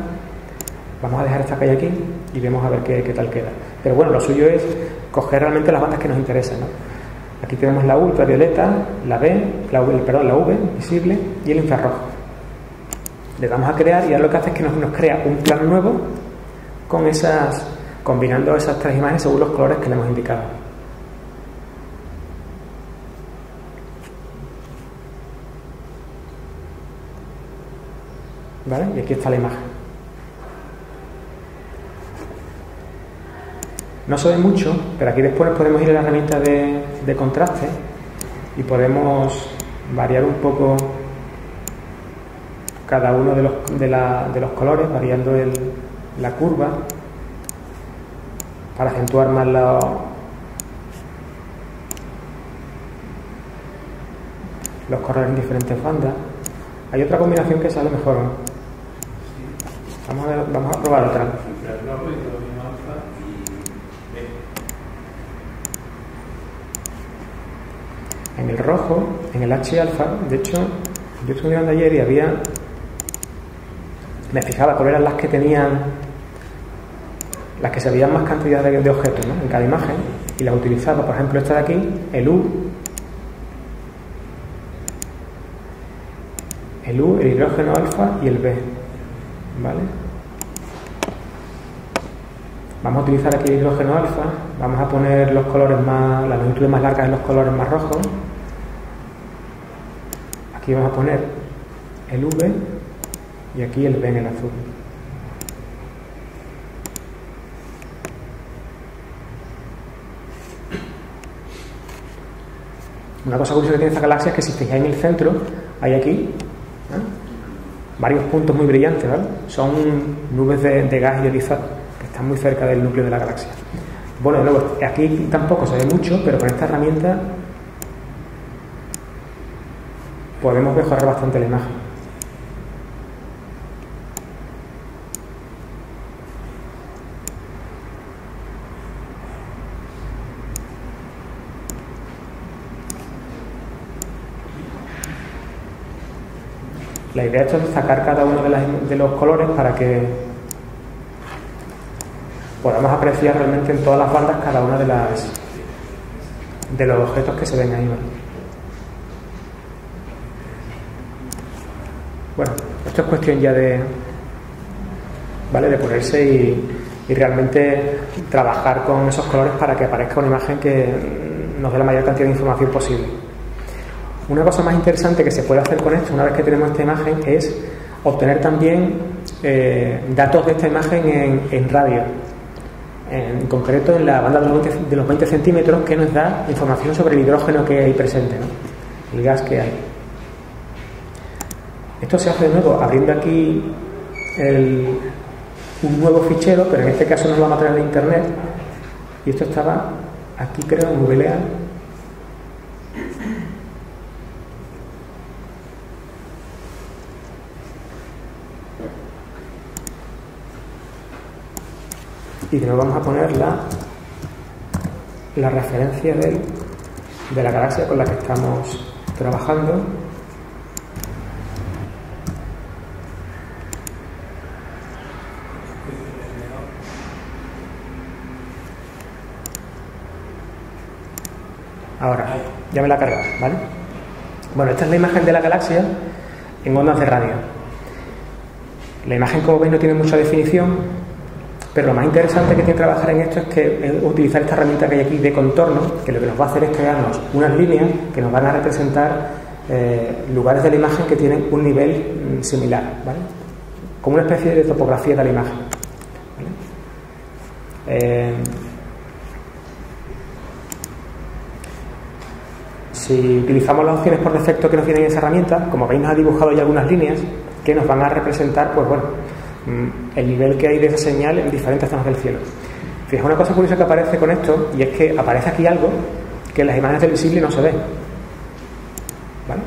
Vamos a dejar esta que hay aquí y vemos a ver qué tal queda. Pero bueno, lo suyo es coger realmente las bandas que nos interesan, ¿no? Aquí tenemos la U ultravioleta, la la V visible y el infrarrojo. Le damos a crear y ahora lo que hace es que nos crea un plano nuevo con combinando esas 3 imágenes según los colores que le hemos indicado. ¿Vale? Y aquí está la imagen. No se ve mucho, pero aquí después podemos ir a la herramienta de contraste y podemos variar un poco cada uno de los colores, variando la curva para acentuar más los colores en diferentes bandas. Hay otra combinación que sale mejor, ¿no? Vamos a probar otra. En el rojo, en el H alfa, de hecho, yo estuve mirando ayer y me fijaba cuáles eran las que tenían, las que se veían más cantidad de objetos, ¿no? En cada imagen, y las utilizaba. Por ejemplo, esta de aquí, el U, el hidrógeno alfa y el B, ¿vale? Vamos a utilizar aquí el hidrógeno alfa, vamos a poner los colores las longitudes más largas en los colores más rojos. Aquí vamos a poner el V y aquí el B en el azul. Una cosa curiosa que tiene esta galaxia es que si fijáis en el centro, hay aquí varios puntos muy brillantes, ¿vale? Son nubes de gas ionizado que están muy cerca del núcleo de la galaxia. Bueno, de nuevo, aquí tampoco se ve mucho, pero con esta herramienta podemos mejorar bastante la imagen. La idea es destacar cada uno de los colores para que podamos apreciar realmente en todas las bandas cada una de los objetos que se ven ahí, ¿vale? Bueno, esto es cuestión ya de ponerse y realmente trabajar con esos colores para que aparezca una imagen que nos dé la mayor cantidad de información posible. Una cosa más interesante que se puede hacer con esto, una vez que tenemos esta imagen, es obtener también datos de esta imagen en radio, en concreto en la banda de los 20 centímetros, que nos da información sobre el hidrógeno que hay presente, ¿no? El gas que hay. Esto se hace de nuevo abriendo aquí un nuevo fichero, pero en este caso nos lo vamos a traer de internet, y esto estaba aquí, creo, en VLA. Y nos vamos a poner la referencia de la galaxia con la que estamos trabajando. Ahora, ya me la he cargado, ¿vale? Bueno, esta es la imagen de la galaxia en ondas de radio. La imagen, como veis, no tiene mucha definición, pero lo más interesante que tiene trabajar en esto es que utilizar esta herramienta que hay aquí de contorno, que lo que nos va a hacer es crearnos unas líneas que nos van a representar lugares de la imagen que tienen un nivel similar, ¿vale? Como una especie de topografía de la imagen, ¿vale? Si utilizamos las opciones por defecto que nos vienen en esa herramienta, como veis, nos ha dibujado ya algunas líneas que nos van a representar, pues bueno, el nivel que hay de esa señal en diferentes zonas del cielo. Fijaos, una cosa curiosa que aparece con esto, y es que aparece aquí algo que en las imágenes del visible no se ve, ¿vale?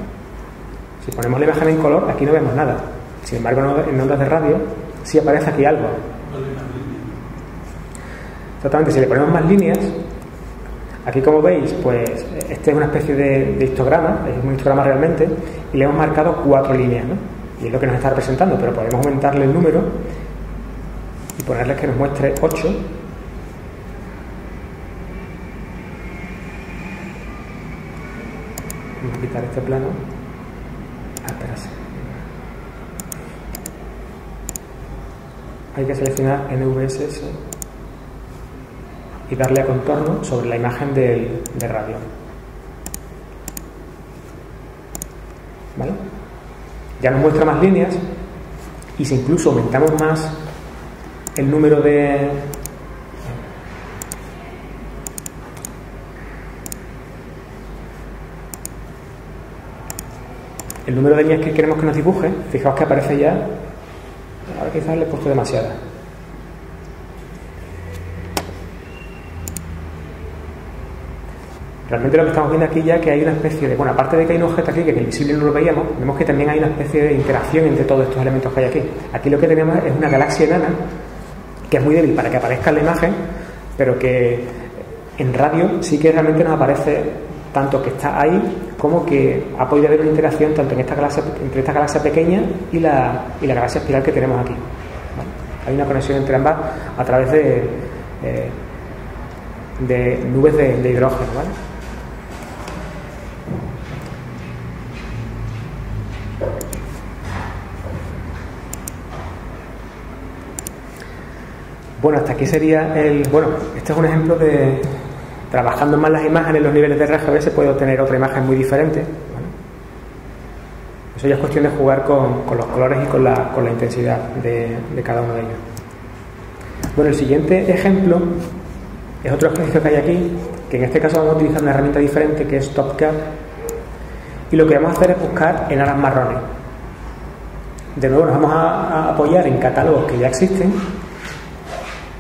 Si ponemos la imagen en color, aquí no vemos nada. Sin embargo, en ondas de radio sí aparece aquí algo. Exactamente, si le ponemos más líneas, aquí, como veis, pues este es una especie de histograma, es un histograma realmente, y le hemos marcado 4 líneas, ¿no? Y es lo que nos está representando, pero podemos aumentarle el número y ponerle que nos muestre 8. Vamos a quitar este plano. Espérate. Hay que seleccionar NVSS y darle a contorno sobre la imagen de radio, ¿vale? Ya nos muestra más líneas, y si incluso aumentamos más el número de líneas que queremos que nos dibuje, fijaos que aparece ya. Ahora quizás le he puesto demasiadas. Realmente lo que estamos viendo aquí ya es que hay una especie de... Bueno, aparte de que hay un objeto aquí que en el visible no lo veíamos, vemos que también hay una especie de interacción entre todos estos elementos que hay aquí. Aquí lo que tenemos es una galaxia enana, que es muy débil para que aparezca en la imagen, pero que en radio sí que realmente nos aparece tanto que está ahí, como que ha podido haber una interacción tanto en entre esta galaxia pequeña y la galaxia espiral que tenemos aquí, ¿vale? Hay una conexión entre ambas a través de nubes de hidrógeno, ¿vale? Bueno, hasta aquí sería Bueno, este es un ejemplo de... Trabajando más las imágenes, los niveles de RGB, se puede obtener otra imagen muy diferente, ¿vale? Eso ya es cuestión de jugar con los colores y con la intensidad de cada uno de ellos. Bueno, el siguiente ejemplo es otro ejercicio que hay aquí, que en este caso vamos a utilizar una herramienta diferente, que es TopCap, y lo que vamos a hacer es buscar enanas marrones. De nuevo nos vamos a apoyar en catálogos que ya existen,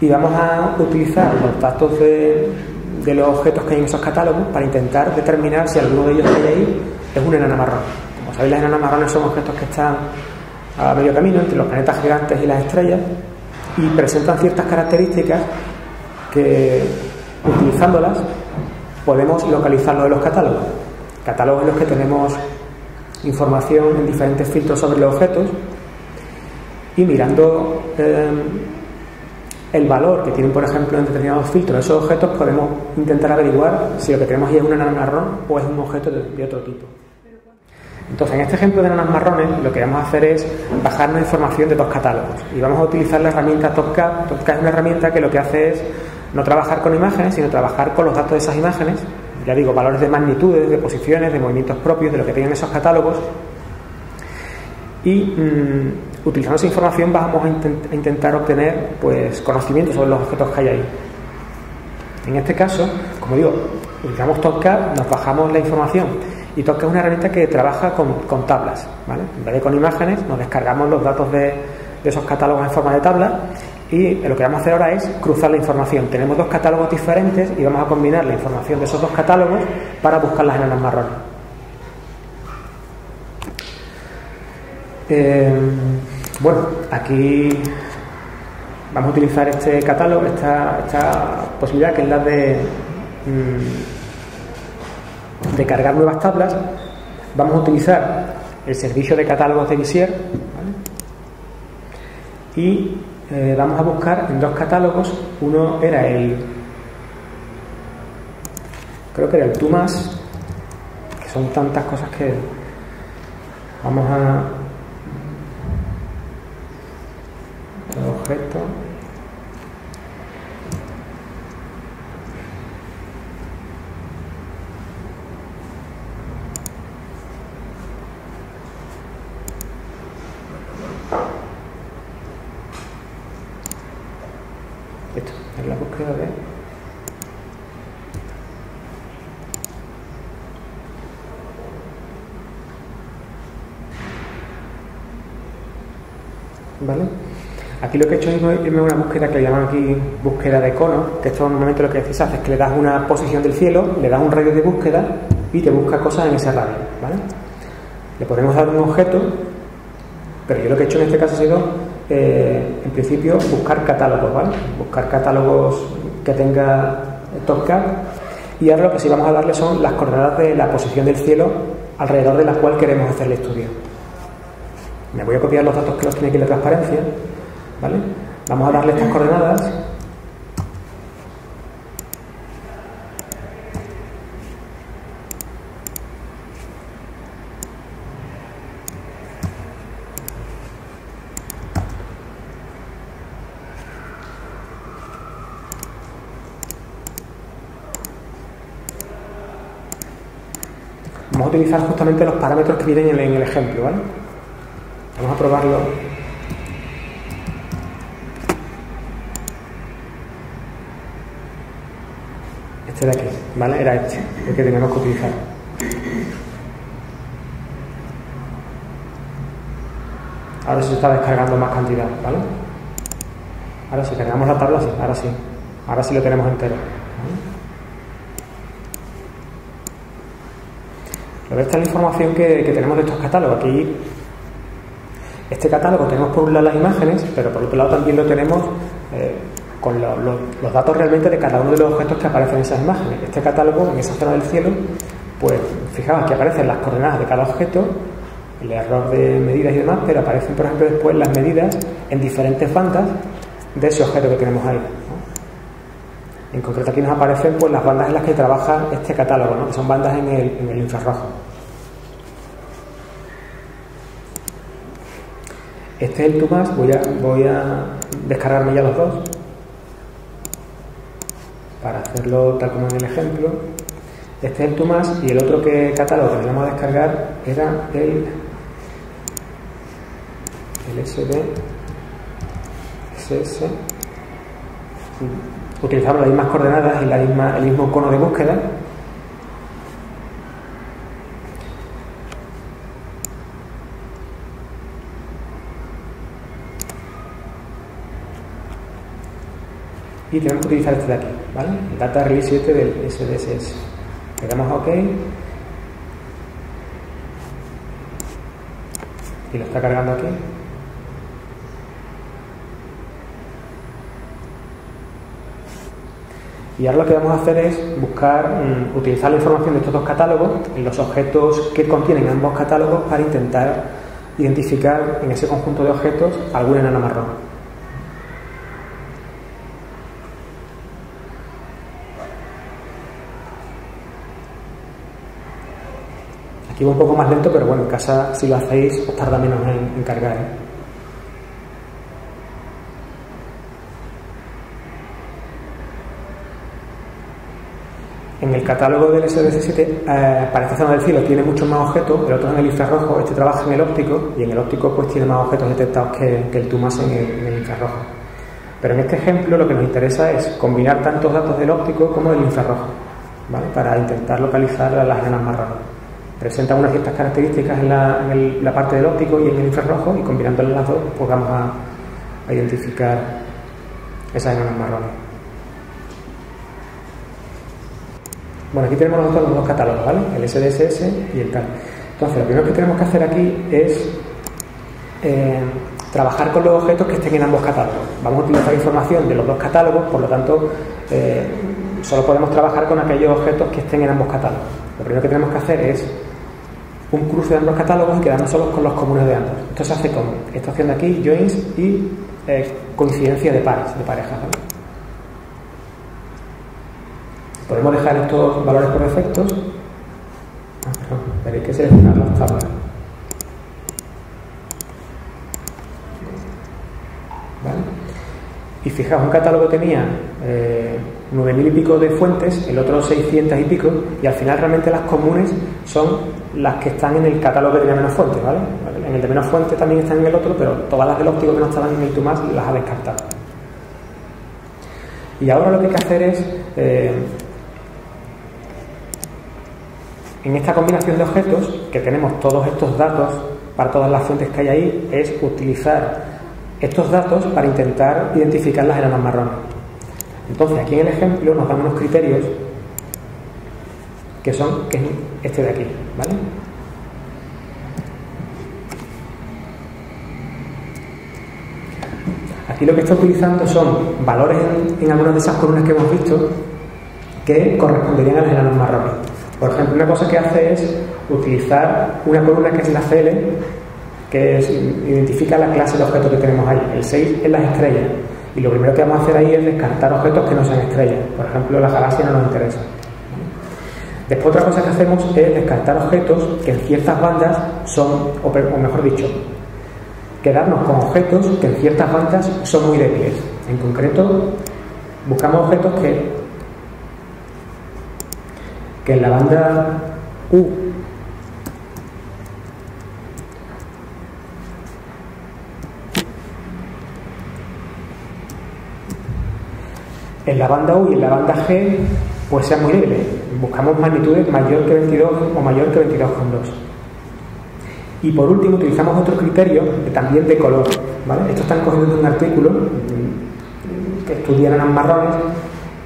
y vamos a utilizar los datos de los objetos que hay en esos catálogos para intentar determinar si alguno de ellos que hay ahí es un enana marrón. Como sabéis, las enanas marrones son objetos que están a medio camino entre los planetas gigantes y las estrellas y presentan ciertas características que, utilizándolas, podemos localizarlo en los catálogos. Catálogos en los que tenemos información en diferentes filtros sobre los objetos y mirando el valor que tienen, por ejemplo, en determinados filtros esos objetos, podemos intentar averiguar si lo que tenemos ahí es un enano marrón o es un objeto de otro tipo. Entonces, en este ejemplo de enanas marrones, lo que vamos a hacer es bajarnos información de dos catálogos y vamos a utilizar la herramienta TopCap. TopCap es una herramienta que lo que hace es no trabajar con imágenes, sino trabajar con los datos de esas imágenes, ya digo, valores de magnitudes, de posiciones, de movimientos propios, de lo que tengan esos catálogos, y utilizando esa información vamos a intentar obtener pues conocimiento sobre los objetos que hay ahí. En este caso, como digo, utilizamos TopCap, nos bajamos la información, y TopCap es una herramienta que trabaja con tablas, ¿vale? En vez de con imágenes, nos descargamos los datos de esos catálogos en forma de tabla, y lo que vamos a hacer ahora es cruzar la información. Tenemos dos catálogos diferentes y vamos a combinar la información de esos dos catálogos para buscar las enanas marrones. Bueno, aquí vamos a utilizar este catálogo, esta posibilidad, que es la de cargar nuevas tablas. Vamos a utilizar el servicio de catálogos de Vizier, ¿vale? Y vamos a buscar en dos catálogos. Uno era creo que era el TUMAS, que son tantas cosas que vamos a objeto, esto es la búsqueda de ¿vale? Aquí lo que he hecho es irme a una búsqueda que llaman aquí búsqueda de conos, que esto normalmente lo que se hace es que le das una posición del cielo, le das un radio de búsqueda y te busca cosas en ese radio, ¿vale? Le podemos dar un objeto, pero yo lo que he hecho en este caso ha sido, en principio, buscar catálogos, ¿vale? Buscar catálogos que tenga TopCap, y ahora lo que sí vamos a darle son las coordenadas de la posición del cielo alrededor de la cual queremos hacer el estudio. Me voy a copiar los datos que los tiene aquí en la transparencia, ¿vale? Vamos a darle estas coordenadas. Vamos a utilizar justamente los parámetros que vienen en el ejemplo, ¿vale? Vamos a probarlo. Este de aquí, ¿vale? Era este, el que teníamos que utilizar. Ahora se está descargando más cantidad, ¿vale? Ahora si cargamos la tabla, sí, ahora sí. Ahora sí lo tenemos entero, ¿vale? Esta es la información que tenemos de estos catálogos. Aquí, este catálogo tenemos por un lado las imágenes, pero por otro lado también lo tenemos con los datos realmente de cada uno de los objetos que aparecen en esas imágenes. Este catálogo, en esa zona del cielo, pues fijaos que aparecen las coordenadas de cada objeto, el error de medidas y demás, pero aparecen, por ejemplo, después las medidas en diferentes bandas de ese objeto que tenemos ahí, ¿no? En concreto aquí nos aparecen pues las bandas en las que trabaja este catálogo, ¿no? Que son bandas en el infrarrojo. Este es el TUMAS. Voy a descargarme ya los dos para hacerlo tal como en el ejemplo. Este es el TUMAS, y el otro catálogo que vamos a descargar era el SDSS. Utilizamos las mismas coordenadas y el mismo cono de búsqueda. y tenemos que utilizar este de aquí, ¿vale? El data release 7 del SDSS. Le damos a OK y lo está cargando aquí. Y ahora lo que vamos a hacer es buscar, utilizar la información de estos dos catálogos en los objetos que contienen ambos catálogos para intentar identificar en ese conjunto de objetos algún enano marrón. Aquí va un poco más lento, pero bueno, en casa si lo hacéis os tarda menos en cargar, ¿eh? En el catálogo del SDSS7, para esta zona del cielo tiene muchos más objetos, el otro en el infrarrojo, este trabaja en el óptico y en el óptico pues tiene más objetos detectados que el TUMAS en el infrarrojo. Pero en este ejemplo lo que nos interesa es combinar tantos datos del óptico como del infrarrojo, ¿vale? Para intentar localizar a las enanas marrones. Presentan unas ciertas características en la parte del óptico y en el infrarrojo, y combinándolas las dos pues vamos a identificar esas enanas marrones. Bueno, aquí tenemos nosotros los dos catálogos, ¿vale? El SDSS y el CAL. Entonces, lo primero que tenemos que hacer aquí es trabajar con los objetos que estén en ambos catálogos. Vamos a utilizar información de los dos catálogos, por lo tanto, solo podemos trabajar con aquellos objetos que estén en ambos catálogos. Lo primero que tenemos que hacer es un cruce de ambos catálogos y quedarnos solos con los comunes de ambos. Esto se hace con esta opción de aquí, joins, y coincidencia de pares, de parejas, ¿vale? Podemos dejar estos valores por defectos. Pero hay que seleccionar las tablas. ¿Vale? Y fijaos, un catálogo tenía 9.000 y pico de fuentes, el otro 600 y pico, y al final realmente las comunes son las que están en el catálogo que tenía menos fuentes, ¿vale? En el de menos fuentes también están en el otro, pero todas las del óptico que no estaban en el TUMAS las ha descartado. Y ahora lo que hay que hacer es en esta combinación de objetos, que tenemos todos estos datos para todas las fuentes que hay ahí, es utilizar estos datos para intentar identificar las enanas marrones. Entonces, aquí en el ejemplo nos dan unos criterios que es este de aquí, ¿vale? Aquí lo que está utilizando son valores en algunas de esas columnas que hemos visto que corresponderían a las enanas marrones. Por ejemplo, una cosa que hace es utilizar una columna que es la CL, que identifica la clase de objetos que tenemos ahí. El 6 es las estrellas, y lo primero que vamos a hacer ahí es descartar objetos que no sean estrellas. Por ejemplo, la galaxia no nos interesa. Después, otra cosa que hacemos es descartar objetos que en ciertas bandas son, o mejor dicho, quedarnos con objetos que en ciertas bandas son muy débiles. En concreto, buscamos objetos que en la banda U y en la banda G pues sean muy débiles. Buscamos magnitudes mayor que 22 o mayor que 22,2. Y por último utilizamos otro criterio también de color, ¿vale? Esto están cogidos de un artículo que estudia enanas marrones,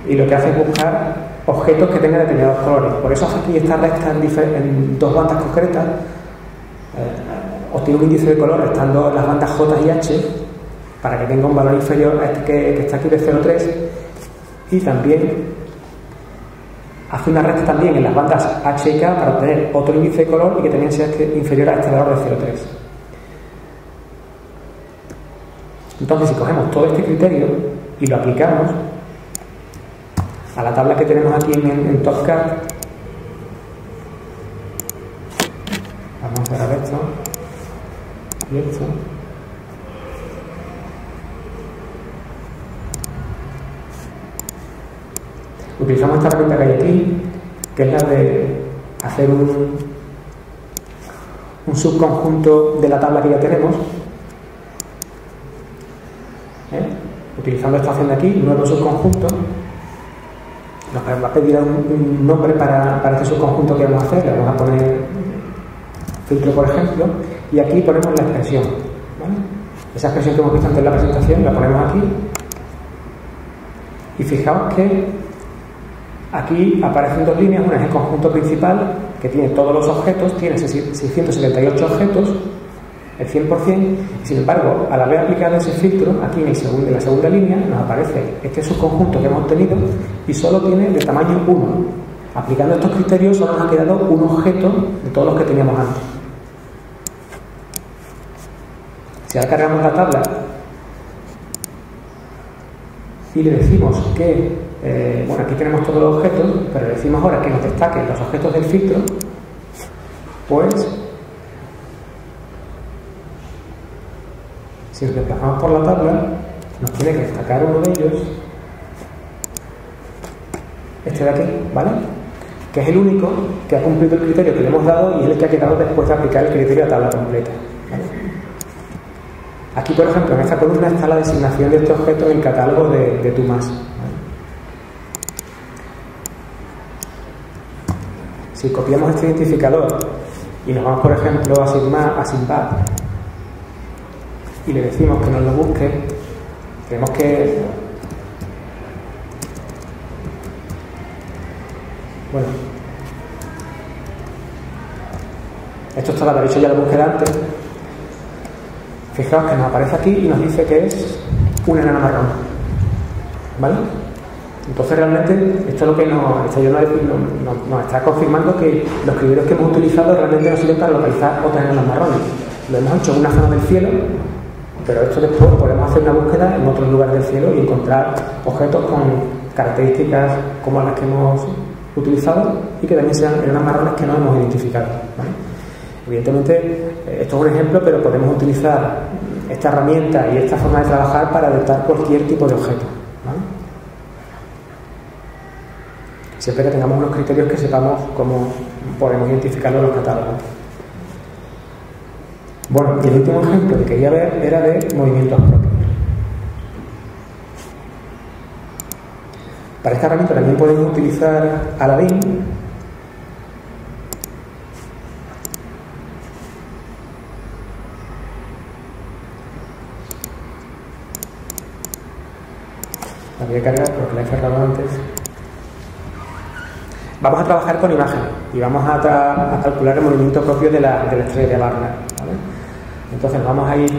y lo que hace es buscar objetos que tengan determinados colores. Por eso aquí esta recta en dos bandas concretas obtiene un índice de color estando en las bandas J y H para que tenga un valor inferior a este que está aquí de 0,3, y también hace una recta también en las bandas H y K para obtener otro índice de color y que también sea inferior a este valor de 0,3. Entonces, si cogemos todo este criterio y lo aplicamos a la tabla que tenemos aquí en TopCat, vamos a cerrar esto y esto. Utilizamos esta herramienta que hay aquí, que es la de hacer un subconjunto de la tabla que ya tenemos, utilizando esta opción de aquí, nuevo subconjunto. Nos va a pedir un nombre para este subconjunto que vamos a hacer. Le vamos a poner filtro, por ejemplo, y aquí ponemos la expresión, ¿vale? Esa expresión que hemos visto antes en la presentación la ponemos aquí, Y fijaos que aquí aparecen dos líneas, una es el conjunto principal, que tiene todos los objetos, tiene 678 objetos, el 100%, y sin embargo, al haber aplicado ese filtro, aquí en la segunda línea nos aparece este subconjunto que hemos obtenido y solo tiene de tamaño 1. Aplicando estos criterios solo nos ha quedado un objeto de todos los que teníamos antes. Si ahora cargamos la tabla y le decimos que, bueno, aquí tenemos todos los objetos, pero le decimos ahora que nos destaquen los objetos del filtro, pues si nos desplazamos por la tabla, nos tiene que destacar uno de ellos, este de aquí, ¿vale? Que es el único que ha cumplido el criterio que le hemos dado y es el que ha quedado después de aplicar el criterio a tabla completa, ¿vale? Aquí, por ejemplo, en esta columna está la designación de este objeto en el catálogo de TUMAS, ¿vale? Si copiamos este identificador y nos vamos, por ejemplo, a SIMBAD y le decimos que nos lo busque, tenemos que... Bueno, esto estaba, de hecho ya lo busqué antes. Fijaos que nos aparece aquí y nos dice que es una enana marrón, ¿vale? Entonces realmente esto es lo que nos está confirmando que los criterios que hemos utilizado realmente nos sirven para localizar otras enanas marrones. Lo hemos hecho en una zona del cielo, pero esto después podemos hacer una búsqueda en otros lugares del cielo y encontrar objetos con características como las que hemos utilizado y que también sean enanas marrones que no hemos identificado, ¿vale? Evidentemente, esto es un ejemplo, pero podemos utilizar esta herramienta y esta forma de trabajar para detectar cualquier tipo de objeto, ¿vale? Siempre que tengamos unos criterios que sepamos cómo podemos identificarlo en los catálogos. Bueno, y el último ejemplo que quería ver era de movimientos propios. Para esta herramienta también podemos utilizar Aladdin. La voy a cargar porque la he cerrado antes. Vamos a trabajar con imágenes y vamos a calcular el movimiento propio de la estrella de Barnard, ¿vale? Entonces vamos a ir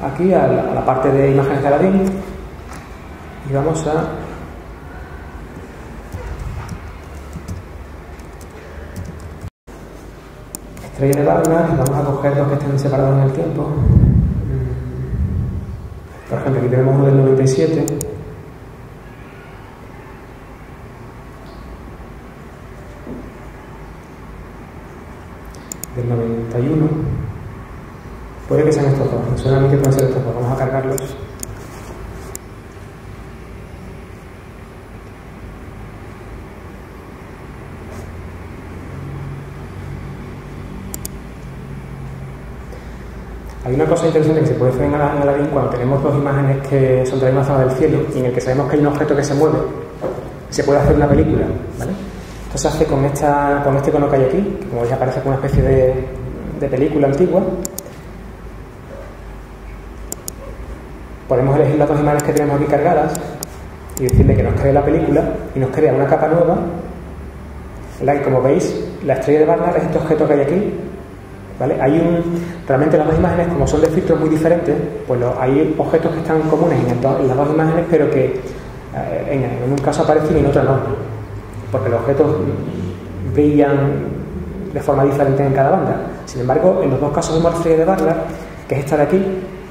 aquí a la parte de imágenes de Aladdin y vamos a estrella de Barnard y vamos a coger dos que estén separados en el tiempo. Por ejemplo, aquí tenemos uno del 97. Del 91. Puede que sean estos dos. Me suena a mí que pueden ser estos dos. Vamos a cargarlos. Hay una cosa interesante que se puede hacer en Aladdin cuando tenemos dos imágenes que son de la misma zona del cielo y en el que sabemos que hay un objeto que se mueve. Se puede hacer una película, ¿vale? Esto se hace con este icono que hay aquí, que como veis aparece como una especie de película antigua. Podemos elegir las dos imágenes que tenemos aquí cargadas y decirle que nos cree la película y nos crea una capa nueva en la que, como veis, la estrella de Barnard es este objeto que hay aquí, ¿vale? Realmente las dos imágenes, como son de filtros muy diferentes, pues hay objetos que están comunes en las dos imágenes, pero que en un caso aparecen y en otro no, porque los objetos brillan de forma diferente en cada banda. Sin embargo, en los dos casos vemos la estrella de Barnard, que es esta de aquí,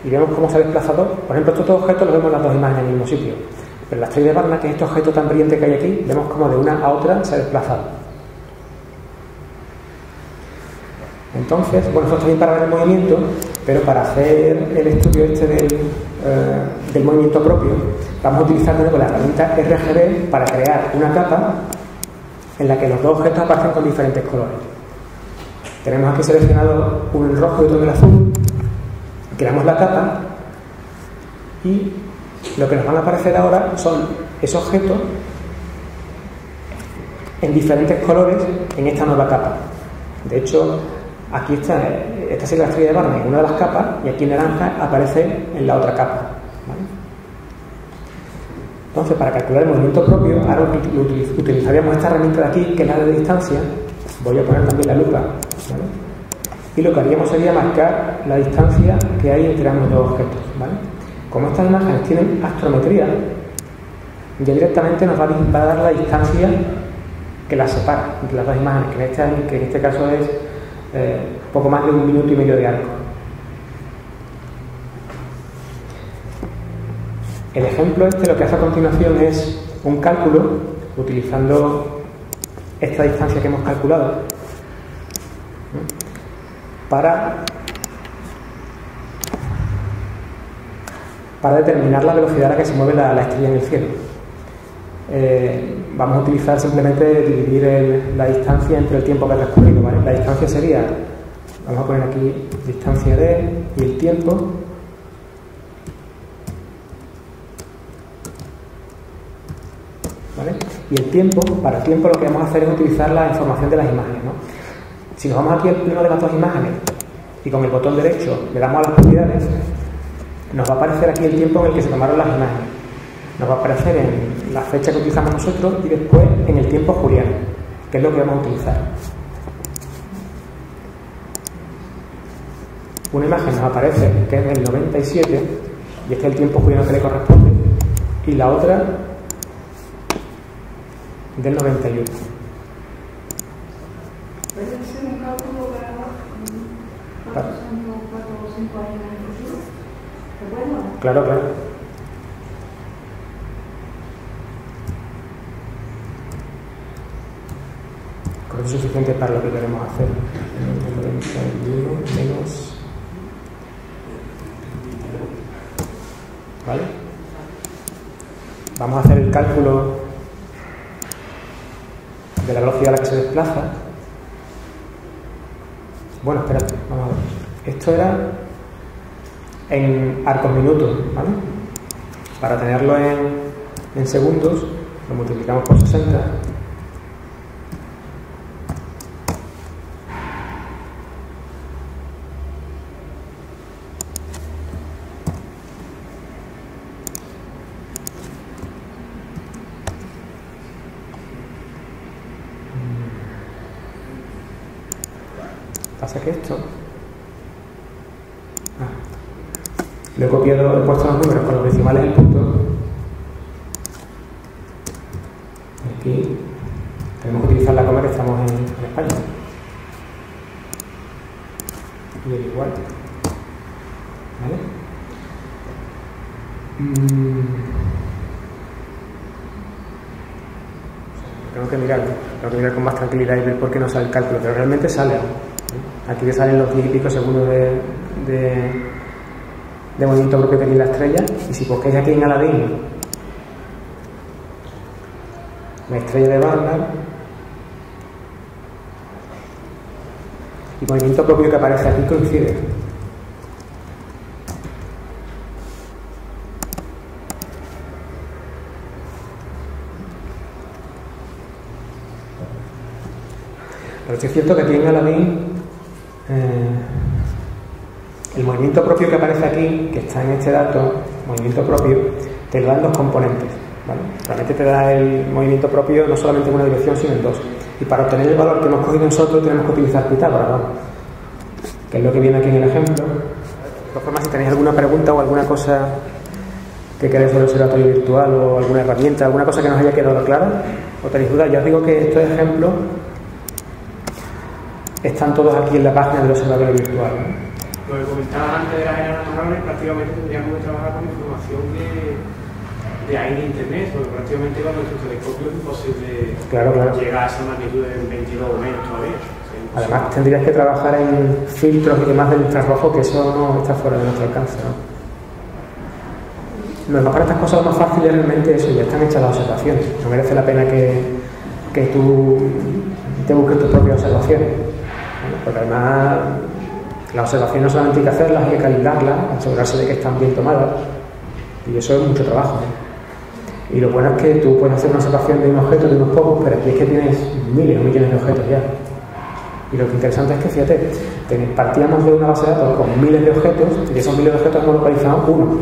y vemos cómo se ha desplazado. Por ejemplo, estos dos objetos los vemos en las dos imágenes en el mismo sitio, pero la estrella de Barnard, que es este objeto tan brillante que hay aquí, vemos cómo de una a otra se ha desplazado. Entonces, bueno, esto está bien para ver el movimiento, pero para hacer el estudio del movimiento propio, vamos a utilizar de nuevo la herramienta RGB para crear una capa en la que los dos objetos aparecen con diferentes colores. Tenemos aquí seleccionado uno en rojo y otro en el azul, creamos la capa y lo que nos van a aparecer ahora son esos objetos en diferentes colores en esta nueva capa. De hecho, aquí esta sería la estrella de Barnard en una de las capas y aquí en naranja aparece en la otra capa, ¿vale? Entonces, para calcular el movimiento propio, ahora utilizaríamos esta herramienta de aquí, que es la de distancia. Voy a poner también la lupa, ¿vale? Y lo que haríamos sería marcar la distancia que hay entre ambos dos objetos, ¿vale? Como estas imágenes tienen astrometría, ya directamente nos va a dar la distancia que las separa entre las dos imágenes, que en este caso es poco más de 1,5 minutos de arco. El ejemplo este lo que hace a continuación es un cálculo utilizando esta distancia que hemos calculado para determinar la velocidad a la que se mueve la estrella en el cielo. Vamos a utilizar simplemente dividir la distancia entre el tiempo que ha transcurrido, ¿vale? La distancia sería, vamos a poner aquí distancia d y el tiempo. ¿Vale? Y el tiempo, para el tiempo lo que vamos a hacer es utilizar la información de las imágenes, ¿no? Si nos vamos aquí al plano de las dos imágenes y con el botón derecho le damos a las propiedades, nos va a aparecer aquí el tiempo en el que se tomaron las imágenes. Nos va a aparecer en la fecha que utilizamos nosotros y después en el tiempo juliano, que es lo que vamos a utilizar. Una imagen nos aparece que es del 97 y este es el tiempo juliano que le corresponde, y la otra del 91. ¿Puede ser un cálculo para 4 o 5 años en el futuro? ¿Es bueno? Claro, claro. Con eso es suficiente para lo que queremos hacer. 91 menos... ¿Vale? Vamos a hacer el cálculo de la velocidad a la que se desplaza. Bueno, espérate, vamos a ver. Esto era en arcos minutos, ¿vale? Para tenerlo en segundos, lo multiplicamos por 60. Pasa que esto lo he copiado, he puesto los números con los decimales del punto. Aquí tenemos que utilizar la coma que estamos en España. Y el igual. ¿Vale? Tengo que mirar con más tranquilidad y ver por qué no sale el cálculo, pero realmente sale. Aquí te salen los 10 y pico segundos de movimiento propio que tiene la estrella, y si busquéis aquí en Aladín la estrella de Barnard y el movimiento propio que aparece aquí coincide. Pero sí es cierto que aquí en Aladín el movimiento propio que aparece aquí, que está en este dato, movimiento propio, te lo dan dos componentes, ¿vale? Realmente te da el movimiento propio no solamente en una dirección, sino en dos. Y para obtener el valor que hemos cogido nosotros tenemos que utilizar Pitágoras, ¿vale? Que es lo que viene aquí en el ejemplo. De todas formas, si tenéis alguna pregunta o alguna cosa que queréis sobre el observatorio virtual o alguna herramienta, alguna cosa que nos haya quedado clara, o tenéis dudas, ya os digo que estos ejemplos están todos aquí en la página del observatorio virtual, ¿no? Lo que comentabas antes de las eras naturales, prácticamente tendríamos que trabajar con información de ahí en internet, porque prácticamente con nuestro telescopio es imposible llegar a esa magnitud en 22 menos todavía. Además tendrías que trabajar en filtros y demás del infrarrojo, que eso no está fuera de nuestro alcance, ¿no? Lo demás para estas cosas lo más fácil es realmente eso, ya están hechas las observaciones, no merece la pena que tú te busques tus propias observaciones, ¿no? Porque además las observaciones no solamente hay que hacerlas, hay que calibrarlas, asegurarse de que están bien tomadas, y eso es mucho trabajo, ¿no? Y lo bueno es que tú puedes hacer una observación de un objeto, de unos pocos, pero aquí es que tienes miles o millones de objetos ya. Y lo que interesante es que, fíjate, partíamos de una base de datos con miles de objetos, y de esos miles de objetos hemos localizado uno.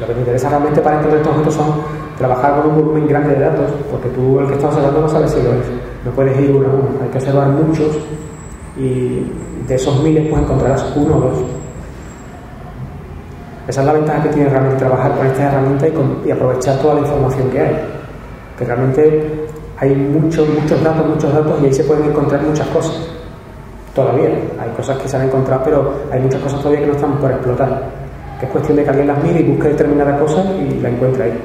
Lo que te interesa realmente para entender estos objetos son trabajar con un volumen grande de datos, porque tú el que estás observando no sabes si lo es. No puedes ir uno a uno, hay que observar muchos y de esos miles pues encontrarás uno o dos. Esa es la ventaja que tiene realmente trabajar con estas herramientas y aprovechar toda la información que hay. Que realmente hay muchos datos y ahí se pueden encontrar muchas cosas. Todavía hay cosas que se han encontrado, pero hay muchas cosas todavía que no están por explotar. Que es cuestión de que alguien las mire y busque determinadas cosas y la encuentre ahí.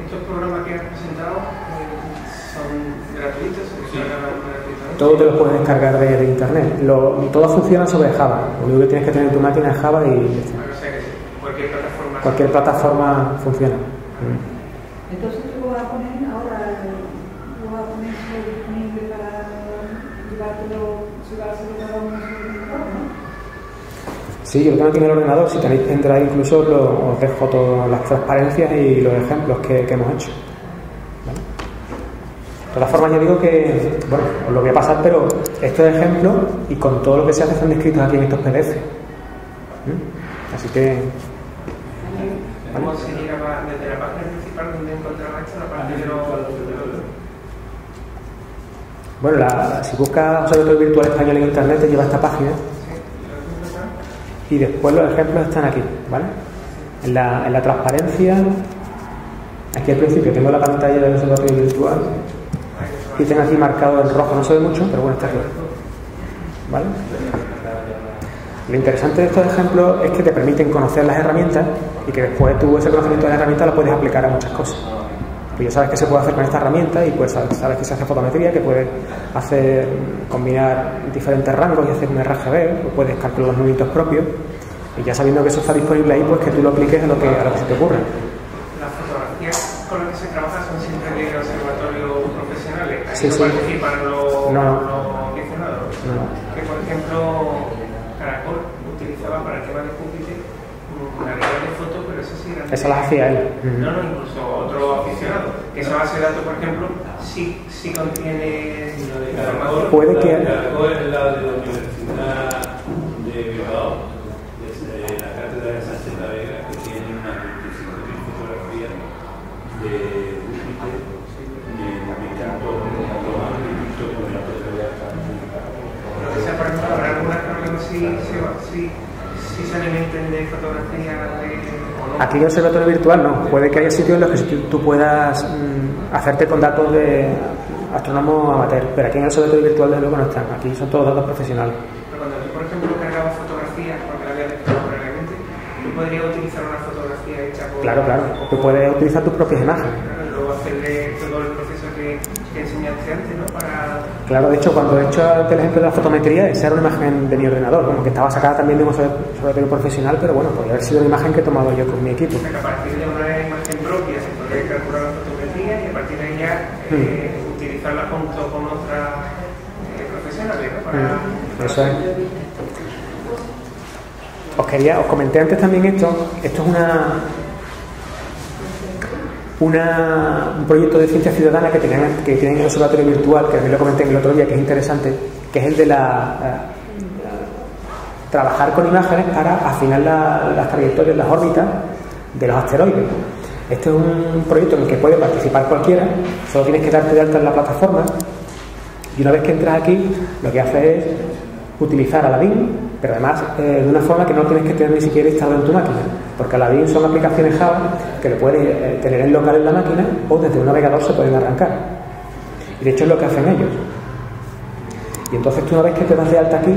¿Estos programas que has presentado son gratuitos? Sí. Todo te lo puedes descargar de internet. Todas funcionan sobre Java. Lo único que tienes que tener en tu máquina es Java y O sea que cualquier plataforma funciona. Entonces tú lo vas a poner ahora, lo vas a poner disponible para llevártelo, si vas a hacerlo cada uno sobre el ordenador, ¿no? Sí, yo lo tengo aquí en el ordenador. Si tenéis pendrive incluso os dejo todas las transparencias y los ejemplos que hemos hecho. ¿Vale? De todas formas, yo digo que, bueno, os lo voy a pasar, pero estos ejemplos y con todo lo que se hace están descritos aquí en estos PDF. Así que... ¿Cómo se llega desde la página principal donde encontraba esto, la parte de los... Bueno, si buscas Observatorio Virtual Español en internet te lleva a esta página y después los ejemplos están aquí, ¿vale? En la transparencia, aquí al principio tengo la pantalla del Observatorio Virtual y tengo aquí marcado en rojo, no se ve mucho, pero bueno, está aquí, ¿vale? Lo interesante de estos ejemplos es que te permiten conocer las herramientas y que después tú ese conocimiento de las herramientas lo puedes aplicar a muchas cosas. Pues ya sabes qué se puede hacer con esta herramienta y pues sabes que se hace fotometría, que puedes hacer, combinar diferentes rangos y hacer un RGB, o puedes calcular los movimientos propios y ya sabiendo que eso está disponible ahí, pues que tú lo apliques a lo que se te ocurra. Las fotografías con las que se trabaja son siempre de observatorios profesionales. Aquí Sí, no sí. participan los aficionados. No. Que por ejemplo Caracol utilizaba para el tema de Júpiter unidades de fotos, pero eso sí era... Eso las hacía él. No, incluso otro aficionado. Esa base de datos, por ejemplo, sí contiene... Puede que... Caracol es la de la Universidad de Bilbao, desde la cátedra de Sánchez La Vega, que tiene una 25.000 fotografías de Júpiter tanto amplio como la fotografía publicada. O sea, por ejemplo, habrá algunas que si se alimenten de fotografías o no. Aquí en el Observatorio Virtual no. Puede que haya sitios en los que tú puedas hacerte con datos de astrónomos amateur, pero aquí en el Observatorio Virtual desde luego no están. Aquí son todos datos profesionales. Pero cuando tú, por ejemplo, cargabas fotografías porque la habías descargado previamente, tú podrías utilizar una fotografía hecha por... Claro. Tú puedes utilizar tus propias imágenes. Y luego hacerle todo el proceso que enseñaste antes, ¿no? Claro, de hecho, cuando he hecho el ejemplo de la fotometría, esa era una imagen de mi ordenador, como que estaba sacada también de un observatorio profesional, pero bueno, podría haber sido una imagen que he tomado yo con mi equipo. O sea, que a partir de una imagen propia se podría calcular la fotometría y a partir de ahí ya utilizarla junto con otras profesionales, ¿no? Eso es. Os comenté antes también esto es un proyecto de ciencia ciudadana que tienen en el Observatorio Virtual, que también lo comenté el otro día, que es interesante, que es el de trabajar con imágenes para afinar las trayectorias, las órbitas de los asteroides. Este es un proyecto en el que puede participar cualquiera, solo tienes que darte de alta en la plataforma y una vez que entras aquí, lo que haces es utilizar Aladdin, pero además de una forma que no tienes que tener ni siquiera instalado en tu máquina, porque Aladdin son aplicaciones Java que lo puedes tener en local en la máquina o desde un navegador se pueden arrancar, y de hecho es lo que hacen ellos. Y entonces tú, una vez que te das de alta aquí,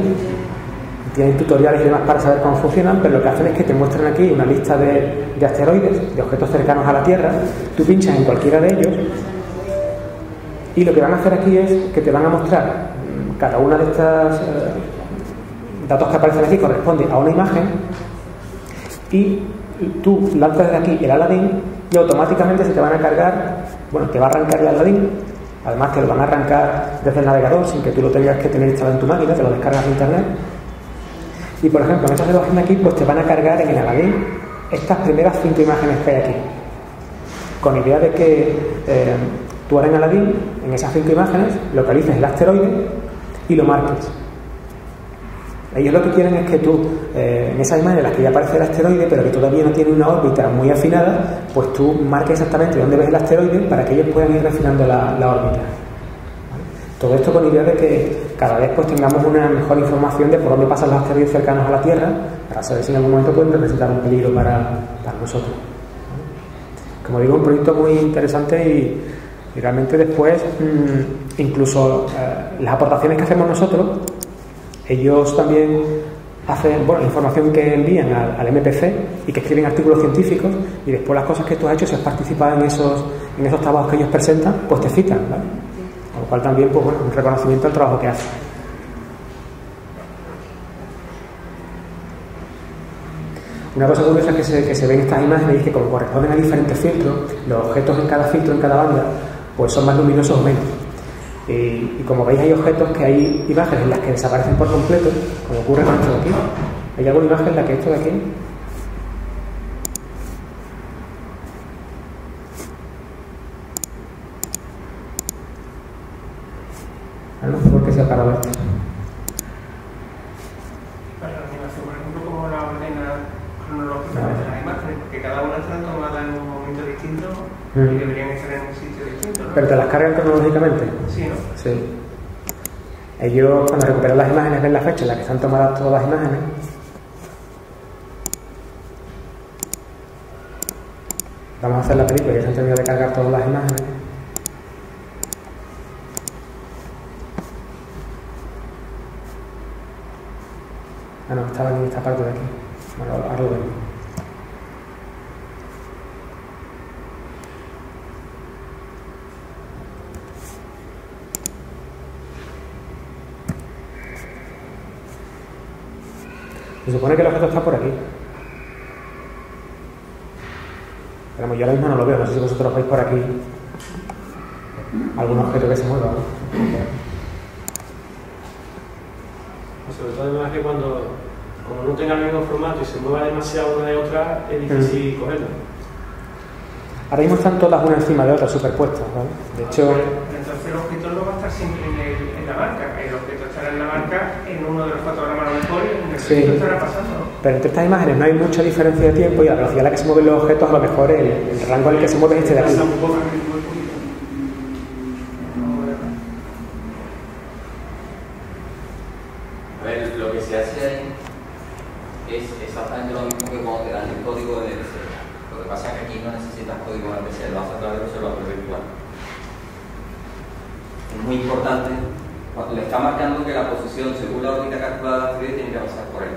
tienen tutoriales y demás para saber cómo funcionan, pero lo que hacen es que te muestran aquí una lista de asteroides, de objetos cercanos a la Tierra. Tú pinchas en cualquiera de ellos y lo que van a hacer aquí es que te van a mostrar cada una de estas datos que aparecen aquí corresponde a una imagen y tú lanzas desde aquí el Aladdin y automáticamente se te van a cargar, bueno, te va a arrancar el Aladdin, además te lo van a arrancar desde el navegador sin que tú lo tengas que tener instalado en tu máquina, te lo descargas de internet y por ejemplo en esta imagen de aquí pues te van a cargar en el Aladdin estas primeras 5 imágenes que hay aquí, con idea de que tú ahora en Aladdin, en esas 5 imágenes, localices el asteroide y lo marques. Ellos lo que quieren es que tú, en esa imagen en la que ya aparece el asteroide, pero que todavía no tiene una órbita muy afinada, pues tú marques exactamente dónde ves el asteroide para que ellos puedan ir refinando la órbita. ¿Vale? Todo esto con idea de que cada vez pues tengamos una mejor información de por dónde pasan los asteroides cercanos a la Tierra, para saber si en algún momento pueden representar un peligro para nosotros. ¿Vale? Como digo, un proyecto muy interesante y realmente después, incluso las aportaciones que hacemos nosotros, ellos también hacen, bueno, la información que envían al MPC y que escriben artículos científicos, y después las cosas que tú has hecho, si has participado en esos trabajos que ellos presentan, pues te citan, ¿vale? Con lo cual también, pues bueno, un reconocimiento al trabajo que hacen. Una cosa curiosa que se ve en estas imágenes es que como corresponden a diferentes filtros, los objetos en cada filtro, en cada banda, pues son más luminosos o menos. Y como veis, hay objetos que hay imágenes en las que desaparecen por completo, como ocurre con esto de aquí. ¿Hay alguna imagen en la que esto de aquí? No sé por qué se ha parado esto. Para la animación, por ejemplo, como la ordena cronológicamente las imágenes, porque cada una está tomada en un momento distinto y deberían estar en un sitio distinto, ¿no? ¿Pero te las cargan cronológicamente? Sí, ¿no? Sí. Ellos, cuando recuperan las imágenes, ven la fecha en la que están tomadas todas las imágenes. Vamos a hacer la película, ya se han terminado de cargar todas las imágenes. Ah, no, estaban en esta parte de aquí. Bueno, ahora lo vemos. Se supone que el objeto está por aquí. Pero yo ahora mismo no lo veo, no sé si vosotros veis por aquí algún objeto que se mueva, ¿no? Sobre todo además que como no tenga el mismo formato y se mueva demasiado una de otra, es difícil cogerlo. Ahora mismo están todas una encima de otra, superpuestas, ¿vale? De hecho... Entonces el objeto no va a estar siempre en la marca. El objeto estará en la marca en uno de los fotogramas a lo mejor y en el sitio estará pasando, ¿no? Pero entre estas imágenes no hay mucha diferencia de tiempo y a la velocidad a la que se mueven los objetos, a lo mejor el rango en el que se mueve es este de aquí. A ver, lo que se hace ahí es exactamente lo mismo que cuando te dan el código de DLC. Lo que pasa es que aquí no necesitas código de DLC, lo haces a través del observador virtual. Es muy importante, le está marcando que la posición según la órbita calculada del asteroide tiene que pasar por él,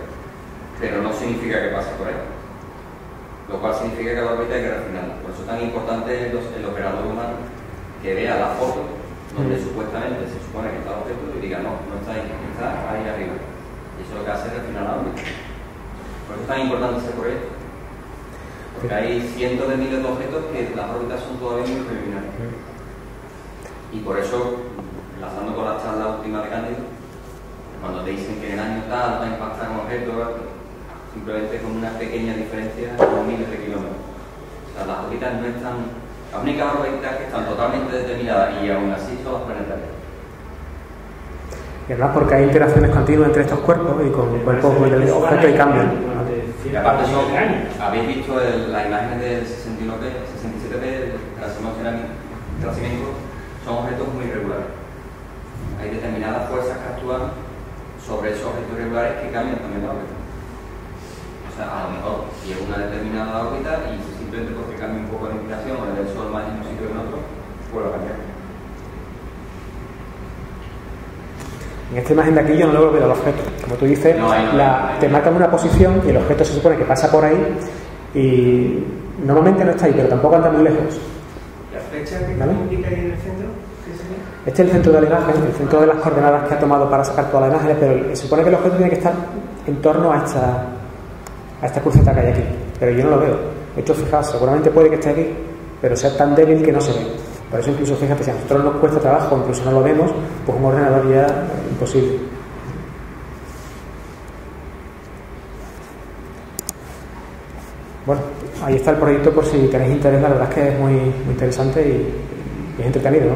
pero no significa que pase por él, lo cual significa que la órbita hay que refinarla. Por eso es tan importante el operador humano que vea la foto donde supuestamente se supone que está el objeto y diga no está ahí, está ahí arriba, y eso lo que hace es refinar la órbita. Por eso es tan importante ese proyecto, porque hay cientos de miles de objetos que las órbitas son todavía muy preliminares. Y por eso, enlazando con la charla última de Cándido, cuando te dicen que en el año tal va a impactar un objeto, simplemente con una pequeña diferencia de miles de kilómetros. O sea, las órbitas no están... Las únicas órbitas que están totalmente determinadas y aún así son las planetarias. Y además porque hay interacciones continuas entre estos cuerpos y con el cuerpo del objeto y cambian. Y aparte habéis visto las imágenes del 67P, del tracimiento, son objetos muy irregulares. Hay determinadas fuerzas que actúan sobre esos objetos irregulares que cambian también la órbita. O sea, a lo mejor llega una determinada órbita y simplemente porque cambia un poco la inclinación o el Sol más en un sitio que en otro, vuelve a cambiar. En esta imagen de aquí yo no logro ver el objeto. Como tú dices, te marcan una posición y el objeto se supone que pasa por ahí y normalmente no está ahí, pero tampoco anda muy lejos. ¿La flecha que indica ahí en el centro? ¿Qué sería? Este es el centro de la imagen, el centro de las coordenadas que ha tomado para sacar todas las imágenes, pero se supone que el objeto tiene que estar en torno a esta cruceta que hay aquí, pero yo no lo veo. De hecho, fijaos, seguramente puede que esté aquí, pero sea tan débil que no se ve. Por eso incluso, fíjate, si a nosotros nos cuesta trabajo, incluso no lo vemos, pues un ordenador ya imposible. Bueno, ahí está el proyecto por si tenéis interés, la verdad es que es muy interesante y es entretenido, ¿no?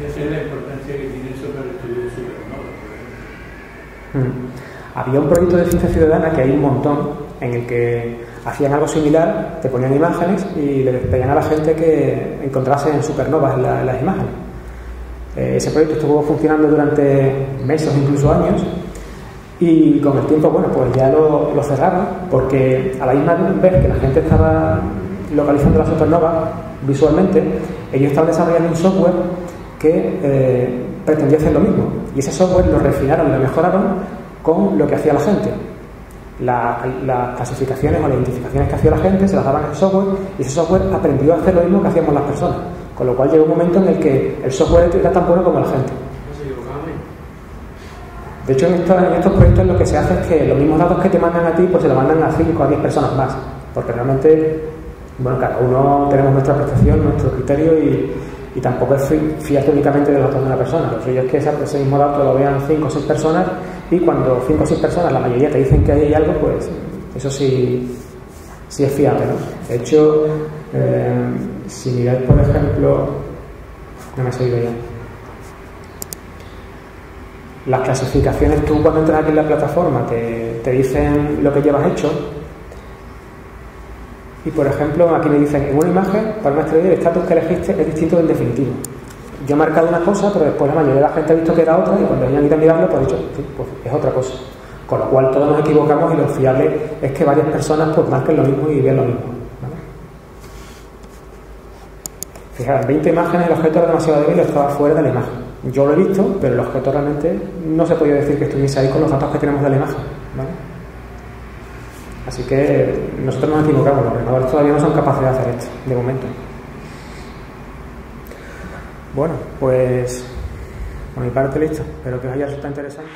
Y esa es la importancia que tiene eso para el estudio de supernovas. Había un proyecto de ciencia ciudadana, que hay un montón, en el que hacían algo similar, te ponían imágenes y le pedían a la gente que encontrase en supernovas las imágenes. Ese proyecto estuvo funcionando durante meses, incluso años, y con el tiempo, bueno, pues ya lo cerraron, porque a la misma vez que la gente estaba localizando las supernovas visualmente, ellos estaban desarrollando un software que pretendía hacer lo mismo, y ese software lo refinaron y lo mejoraron con lo que hacía la gente. Las clasificaciones o las identificaciones que hacía la gente se las daban en el software, y ese software aprendió a hacer lo mismo que hacíamos las personas, con lo cual llegó un momento en el que el software era tan bueno como la gente. De hecho, en estos proyectos lo que se hace es que los mismos datos que te mandan a ti, pues se los mandan a 5 o a 10 personas más, porque realmente, bueno, cada uno tenemos nuestra percepción, nuestro criterio, y tampoco es fiarte únicamente de los datos de una persona. Lo suyo es que ese mismo dato lo vean 5 o 6 personas, y cuando 5 o 6 personas, la mayoría te dicen que ahí hay algo, pues eso sí es fiable, ¿no? De hecho, si miráis, por ejemplo, no me he seguido ya. Las clasificaciones, tú cuando entras aquí en la plataforma te dicen lo que llevas hecho, y por ejemplo aquí me dicen, en una imagen para un asteroide el estatus que elegiste es distinto del definitivo. Yo he marcado una cosa, pero después la mayoría de la gente ha visto que era otra, y cuando ellos han ido a mirarlo, pues he dicho, sí, pues es otra cosa. Con lo cual todos nos equivocamos, y lo fiable es que varias personas pues marquen lo mismo y vean lo mismo, ¿vale? Fijaros, 20 imágenes, el objeto era demasiado débil, estaba fuera de la imagen. Yo lo he visto, pero el objeto realmente no se podía decir que estuviese ahí con los datos que tenemos de la imagen, ¿vale? Así que nosotros nos equivocamos, los ordenadores todavía no son capaces de hacer esto, de momento. Bueno, pues por mi parte listo. Espero que os haya resultado interesante.